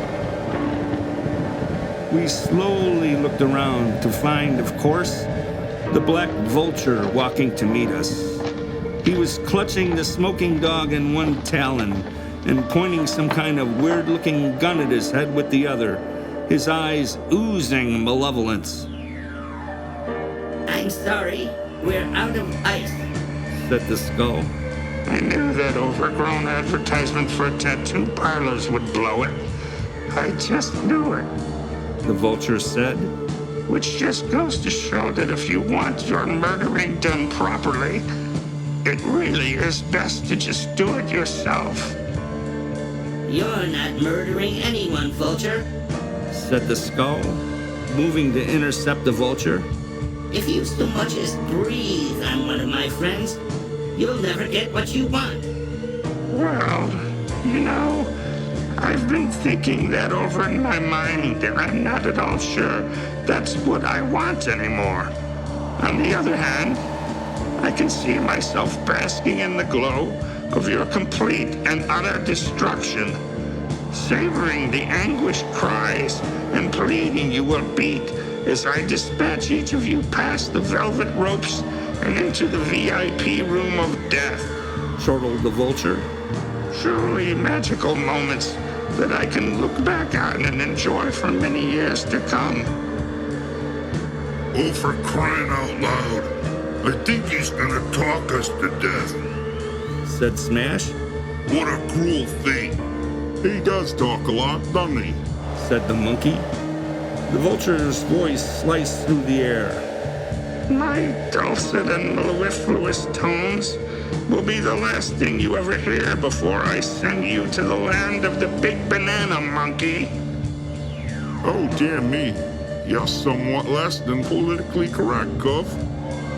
Speaker 1: We slowly looked around to find, of course, the black vulture walking to meet us. He was clutching the smoking dog in one talon and pointing some kind of weird-looking gun at his head with the other, his eyes oozing malevolence.
Speaker 3: I'm sorry. We're out of ice.
Speaker 1: Said the skull.
Speaker 4: I knew that overgrown advertisement for tattoo parlors would blow it. I just knew it.
Speaker 1: The vulture said.
Speaker 4: Which just goes to show that if you want your murdering done properly, it really is best to just do it yourself.
Speaker 3: You're not murdering anyone, Vulture.
Speaker 1: Said the skull, moving to intercept the vulture.
Speaker 3: If you so much as breathe on one of my friends, you'll never get what you want.
Speaker 4: Well, I've been thinking that over in my mind, and I'm not at all sure that's what I want anymore. On the other hand, I can see myself basking in the glow of your complete and utter destruction, savoring the anguished cries and pleading you will beat as I dispatch each of you past the velvet ropes and into the VIP room of death.
Speaker 1: Chortled the vulture.
Speaker 4: Truly magical moments that I can look back on and enjoy for many years to come.
Speaker 5: Oh, for crying out loud. I think he's gonna talk us to death.
Speaker 1: Said Smash.
Speaker 5: What a cruel fate. He does talk a lot, doesn't he?
Speaker 1: Said the monkey. The vulture's voice sliced through the air.
Speaker 4: My dulcet and mellifluous tones will be the last thing you ever hear before I send you to the land of the big banana monkey.
Speaker 5: Oh, dear me. You're somewhat less than politically correct, Gov.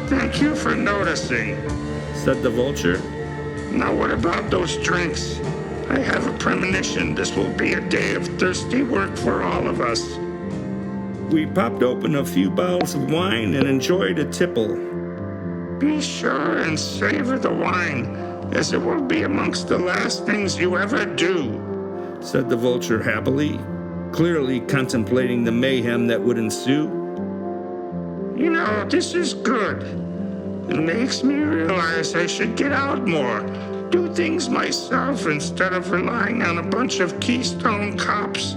Speaker 4: Thank you for noticing.
Speaker 1: Said the vulture.
Speaker 4: Now what about those drinks? I have a premonition this will be a day of thirsty work for all of us.
Speaker 1: We popped open a few bottles of wine and enjoyed a tipple.
Speaker 4: Be sure and savor the wine, as it will be amongst the last things you ever do.
Speaker 1: Said the vulture happily, clearly contemplating the mayhem that would ensue.
Speaker 4: This is good. It makes me realize I should get out more, do things myself instead of relying on a bunch of Keystone cops.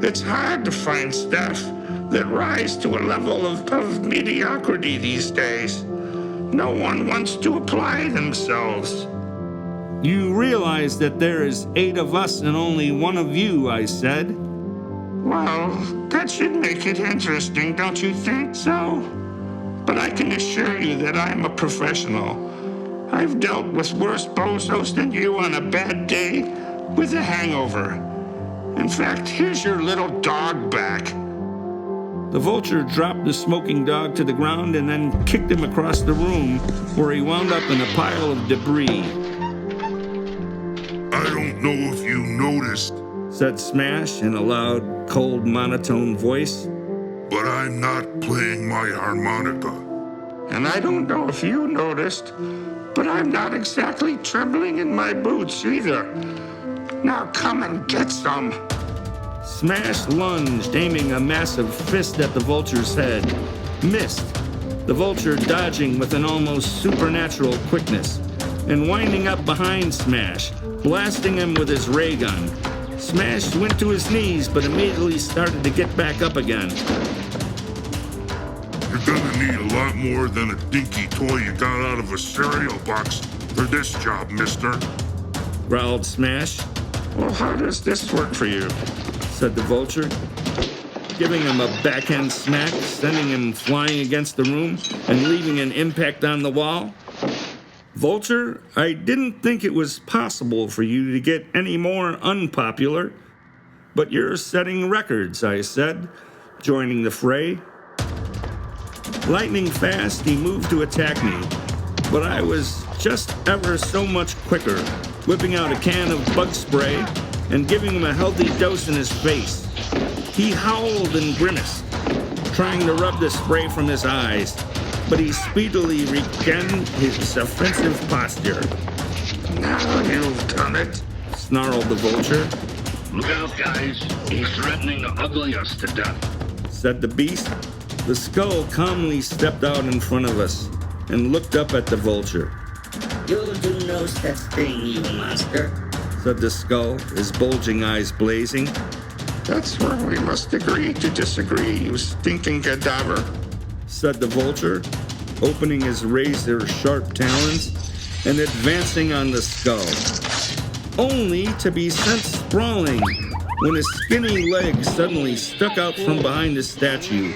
Speaker 4: It's hard to find staff that rise to a level of mediocrity these days. No one wants to apply themselves.
Speaker 1: You realize that there is 8 of us and only 1 of you, I said.
Speaker 4: Well, that should make it interesting, don't you think so? But I can assure you that I'm a professional. I've dealt with worse bozos than you on a bad day with a hangover. In fact, here's your little dog back.
Speaker 1: The vulture dropped the smoking dog to the ground and then kicked him across the room, where he wound up in a pile of debris.
Speaker 5: I don't know if you noticed,
Speaker 1: Said Smash in a loud, cold, monotone voice.
Speaker 5: but I'm not playing my harmonica.
Speaker 4: And I don't know if you noticed, but I'm not exactly trembling in my boots either. Now come and get some.
Speaker 1: Smash lunged, aiming a massive fist at the vulture's head. Missed, the vulture dodging with an almost supernatural quickness, and winding up behind Smash, blasting him with his ray gun. Smash went to his knees, but immediately started to get back up again.
Speaker 5: You're gonna need a lot more than a dinky toy you got out of a cereal box for this job, mister.
Speaker 1: Growled Smash,
Speaker 4: Well, how does this work for you?
Speaker 1: said the vulture, giving him a backhand smack, sending him flying against the room and leaving an impact on the wall. Vulture, I didn't think it was possible for you to get any more unpopular, but you're setting records, I said, joining the fray. Lightning fast, he moved to attack me, but I was just ever so much quicker, whipping out a can of bug spray and giving him a healthy dose in his face. He howled and grimaced, trying to rub the spray from his eyes, but he speedily regained his offensive posture.
Speaker 4: Now you've done it.
Speaker 1: Snarled the vulture,
Speaker 2: Look out, guys. He's threatening to ugly us to death.
Speaker 1: said the beast. The skull calmly stepped out in front of us and looked up at the vulture,
Speaker 3: You'll do no such thing, you monster.
Speaker 1: said the skull, his bulging eyes blazing.
Speaker 4: That's where we must agree to disagree, you stinking cadaver.
Speaker 1: Said the vulture, opening his razor-sharp talons and advancing on the skull, only to be sent sprawling when a skinny leg suddenly stuck out from behind the statue,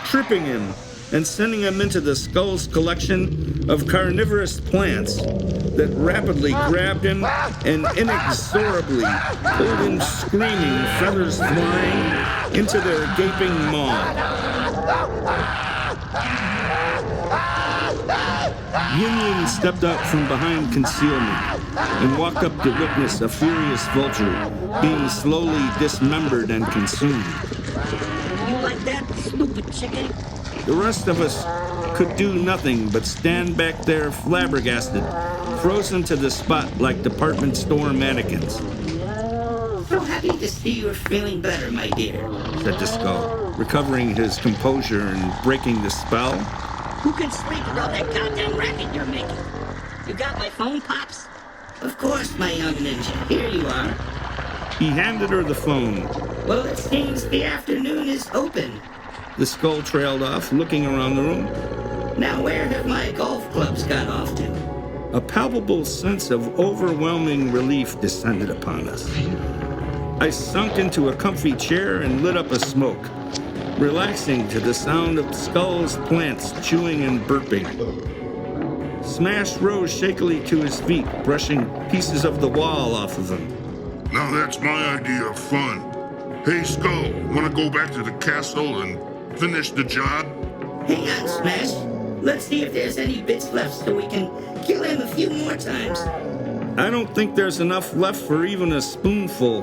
Speaker 1: tripping him and sending him into the skull's collection of carnivorous plants that rapidly grabbed him and inexorably pulled him screaming, feathers flying, into their gaping maw. Union stepped out from behind concealment and walked up to witness a furious vulture being slowly dismembered and consumed.
Speaker 3: You like that, stupid chicken?
Speaker 1: The rest of us could do nothing but stand back there flabbergasted, frozen to the spot like department store mannequins,
Speaker 3: So happy to see you're feeling better, my dear.
Speaker 1: said the skull, recovering his composure and breaking the spell.
Speaker 3: Who can sleep with all that goddamn racket you're making? You got my phone, Pops? Of course, my young ninja. Here you are.
Speaker 1: He handed her the phone.
Speaker 3: Well, it seems the afternoon is open.
Speaker 1: The skull trailed off, looking around the room.
Speaker 3: Now where have my golf clubs gone off to?
Speaker 1: A palpable sense of overwhelming relief descended upon us. I sunk into a comfy chair and lit up a smoke, relaxing to the sound of Skull's plants chewing and burping. Smash rose shakily to his feet, brushing pieces of the wall off of him.
Speaker 5: Now that's my idea of fun. Hey, Skull, wanna go back to the castle and finish the job?
Speaker 3: Hang on, Smash. Let's see if there's any bits left so we can kill him a few more times.
Speaker 1: I don't think there's enough left for even a spoonful.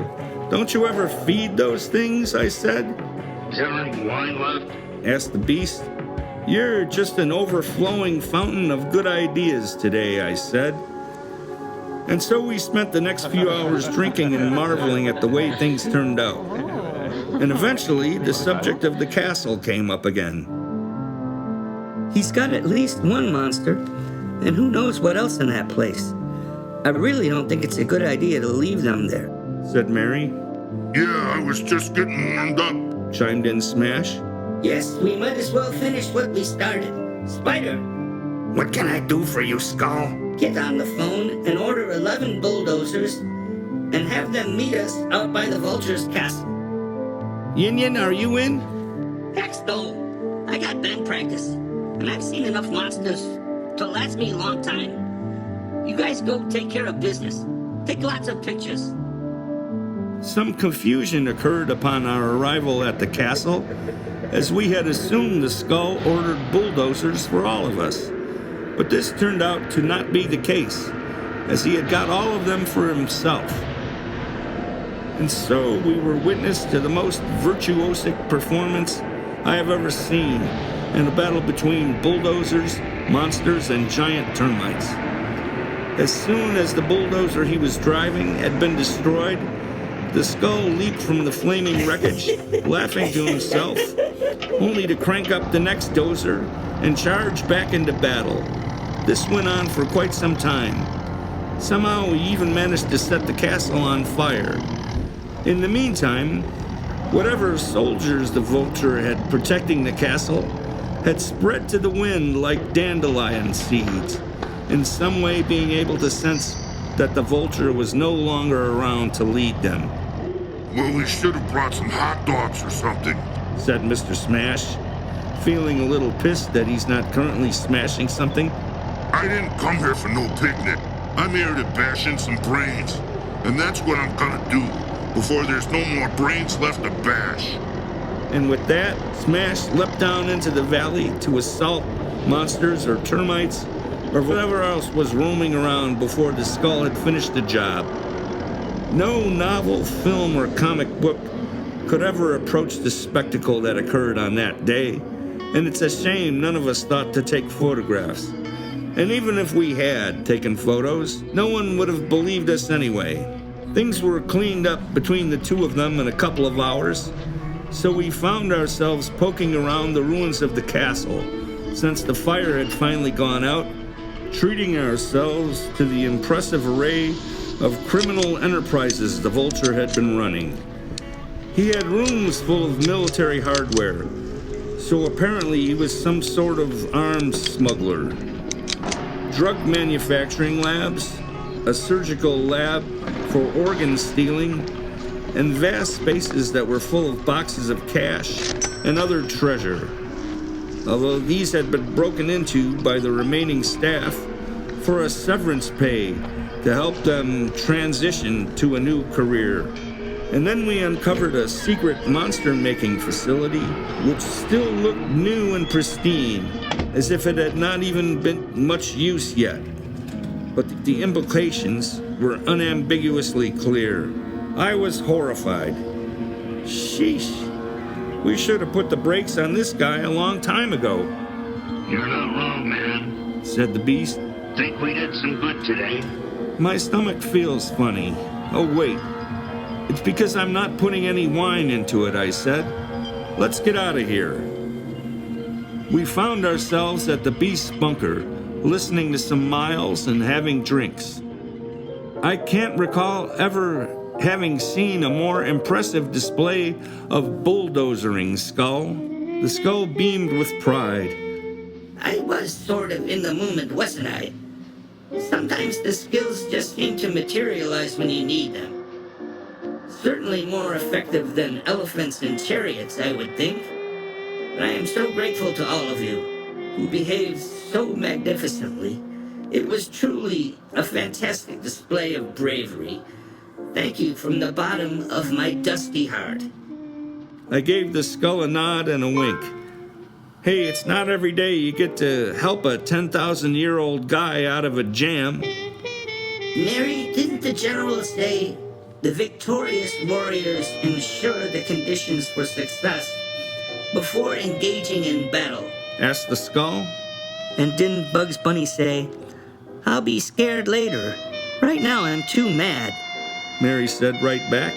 Speaker 1: Don't you ever feed those things? I said.
Speaker 2: Is there any wine left?
Speaker 1: Asked the beast. You're just an overflowing fountain of good ideas today, I said. And so we spent the next few hours drinking and marveling at the way things turned out. And eventually, the subject of the castle came up again.
Speaker 6: He's got at least one monster, and who knows what else in that place. I really don't think it's a good idea to leave them there,
Speaker 1: Said Mary.
Speaker 5: Yeah, I was just getting warmed up.
Speaker 1: Chimed in Smash.
Speaker 3: Yes, we might as well finish what we started. Spider,
Speaker 4: What can I do for you, Skull?
Speaker 3: get on the phone and order 11 bulldozers and have them meet us out by the Vulture's castle.
Speaker 1: Yin, are you in?
Speaker 3: Heck no. I got band practice, and I've seen enough monsters to last me a long time. You guys go take care of business. Take lots of pictures.
Speaker 1: Some confusion occurred upon our arrival at the castle, as we had assumed the skull ordered bulldozers for all of us. But this turned out to not be the case, as he had got all of them for himself. And so we were witness to the most virtuosic performance I have ever seen in a battle between bulldozers, monsters, and giant termites. As soon as the bulldozer he was driving had been destroyed, the skull leaped from the flaming wreckage, laughing to himself, only to crank up the next dozer and charge back into battle. This went on for quite some time, Somehow we even managed to set the castle on fire. In the meantime, whatever soldiers the vulture had protecting the castle had spread to the wind like dandelion seeds, in some way being able to sense that the vulture was no longer around to lead them.
Speaker 5: Well, we should have brought some hot dogs or something,
Speaker 1: said Mr. Smash, feeling a little pissed that he's not currently smashing something.
Speaker 5: I didn't come here for no picnic. I'm here to bash in some brains. And that's what I'm gonna do before there's no more brains left to bash.
Speaker 1: And with that, Smash leapt down into the valley to assault monsters or termites or whatever else was roaming around before the skull had finished the job. No novel, film, or comic book could ever approach the spectacle that occurred on that day, and it's a shame none of us thought to take photographs. And even if we had taken photos, no one would have believed us anyway. Things were cleaned up between the two of them in a couple of hours, so we found ourselves poking around the ruins of the castle, since the fire had finally gone out, treating ourselves to the impressive array of criminal enterprises the vulture had been running. He had rooms full of military hardware, so apparently he was some sort of arms smuggler. Drug manufacturing labs, a surgical lab for organ stealing, and vast spaces that were full of boxes of cash and other treasure. Although these had been broken into by the remaining staff for a severance pay to help them transition to a new career. And then we uncovered a secret monster-making facility which still looked new and pristine, as if it had not even been much use yet. But the implications were unambiguously clear. I was horrified. Sheesh. We should have put the brakes on this guy a long time ago.
Speaker 2: You're not wrong, man,
Speaker 1: said the beast.
Speaker 2: Think we did some good today.
Speaker 1: My stomach feels funny. Oh, wait. It's because I'm not putting any wine into it, I said. Let's get out of here. We found ourselves at the beast's bunker, listening to some miles and having drinks. I can't recall ever having seen a more impressive display of bulldozering, Skull. The skull beamed with pride.
Speaker 3: I was sort of in the moment, wasn't I? Sometimes the skills just seem to materialize when you need them. Certainly more effective than elephants and chariots, I would think. But I am so grateful to all of you, who behaved so magnificently. It was truly a fantastic display of bravery. Thank you from the bottom of my dusty heart.
Speaker 1: I gave the skull a nod and a wink. Hey, it's not every day you get to help a 10,000-year-old guy out of a jam.
Speaker 3: Mary, didn't the general say the victorious warriors ensure the conditions for success before engaging in battle?
Speaker 1: Asked the skull.
Speaker 6: And didn't Bugs Bunny say, I'll be scared later. Right now I'm too mad.
Speaker 1: Mary said right back.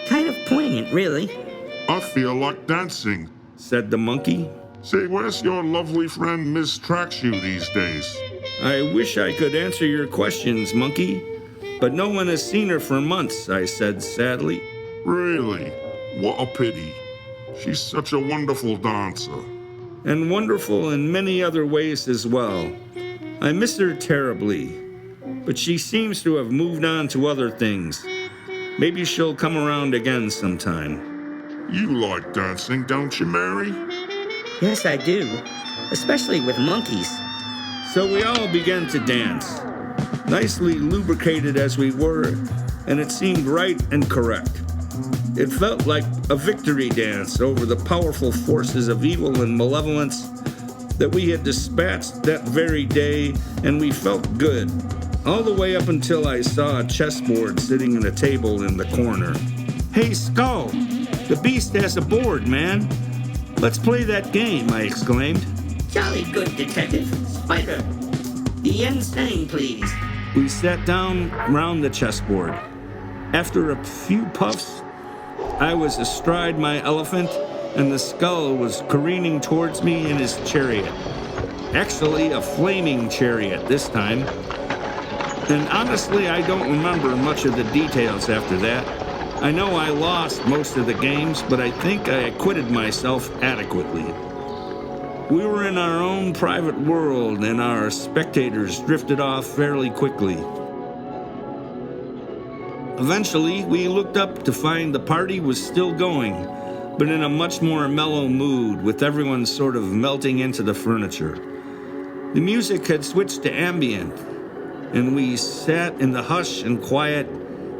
Speaker 6: Kind of poignant, really.
Speaker 5: I feel like dancing,
Speaker 1: said the monkey.
Speaker 5: Say, where's your lovely friend Miss Trackshoe these days?
Speaker 1: I wish I could answer your questions, monkey, but no one has seen her for months, I said sadly.
Speaker 5: Really? What a pity. She's such a wonderful dancer.
Speaker 1: And wonderful in many other ways as well. I miss her terribly, but she seems to have moved on to other things. Maybe she'll come around again sometime.
Speaker 5: You like dancing, don't you, Mary?
Speaker 6: Yes, I do, especially with monkeys.
Speaker 1: So we all began to dance, nicely lubricated as we were, and it seemed right and correct. It felt like a victory dance over the powerful forces of evil and malevolence that we had dispatched that very day, and we felt good, all the way up until I saw a chessboard sitting at a table in the corner. Hey, Skull, the beast has a board, man. Let's play that game, I exclaimed.
Speaker 3: Jolly good, Detective. Spider, the yen sang, please.
Speaker 1: We sat down round the chessboard. After a few puffs, I was astride my elephant, and the skull was careening towards me in his chariot. Actually, a flaming chariot this time. And honestly, I don't remember much of the details after that. I know I lost most of the games, but I think I acquitted myself adequately. We were in our own private world, and our spectators drifted off fairly quickly. Eventually, we looked up to find the party was still going, but in a much more mellow mood, with everyone sort of melting into the furniture. The music had switched to ambient, and we sat in the hush and quiet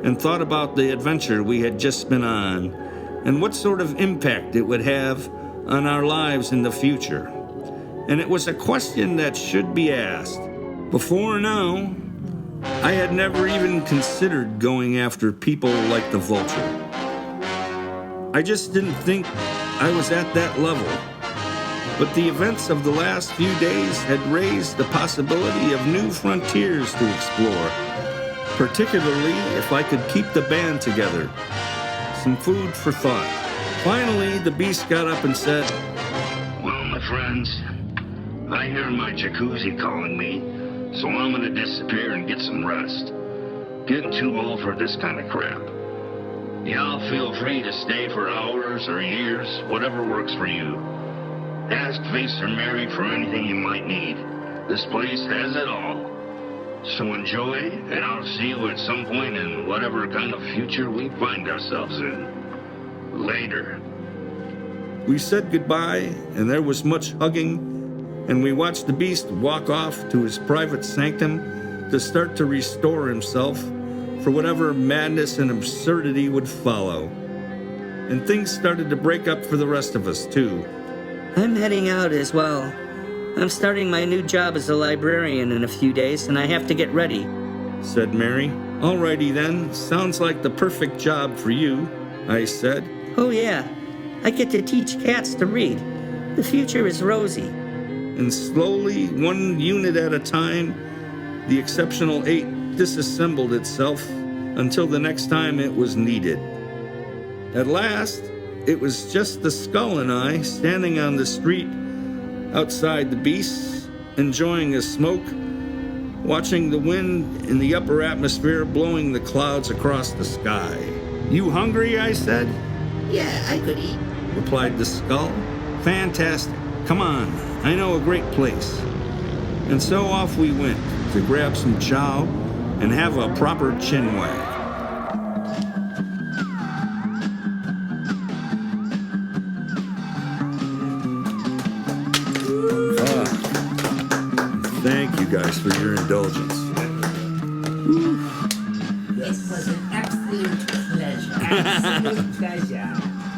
Speaker 1: and thought about the adventure we had just been on and what sort of impact it would have on our lives in the future. And it was a question that should be asked. Before now, I had never even considered going after people like the Vulture. I just didn't think I was at that level. But the events of the last few days had raised the possibility of new frontiers to explore, particularly if I could keep the band together. Some food for thought. Finally, the beast got up and said,
Speaker 2: Well, my friends, I hear my jacuzzi calling me, so I'm gonna disappear and get some rest. Getting too old for this kind of crap. Y'all feel free to stay for hours or years, whatever works for you. Ask Face or Mary for anything you might need. This place has it all. So enjoy, and I'll see you at some point in whatever kind of future we find ourselves in. Later.
Speaker 1: We said goodbye, and there was much hugging, and we watched the beast walk off to his private sanctum to start to restore himself for whatever madness and absurdity would follow. And things started to break up for the rest of us, too.
Speaker 6: I'm heading out as well. I'm starting my new job as a librarian in a few days, and I have to get ready,
Speaker 1: said Mary. Alrighty then, sounds like the perfect job for you, I said.
Speaker 6: Oh yeah, I get to teach cats to read. The future is rosy.
Speaker 1: And slowly, one unit at a time, the exceptional 8 disassembled itself until the next time it was needed. At last, it was just the skull and I standing on the street outside the beast, enjoying a smoke, watching the wind in the upper atmosphere blowing the clouds across the sky. You hungry, I said?
Speaker 3: Yeah, I could eat.
Speaker 1: Replied the skull. Fantastic. Come on, I know a great place. And so off we went to grab some chow and have a proper chin wag. Thank you guys for your indulgence.
Speaker 7: It was an absolute pleasure. Absolute pleasure.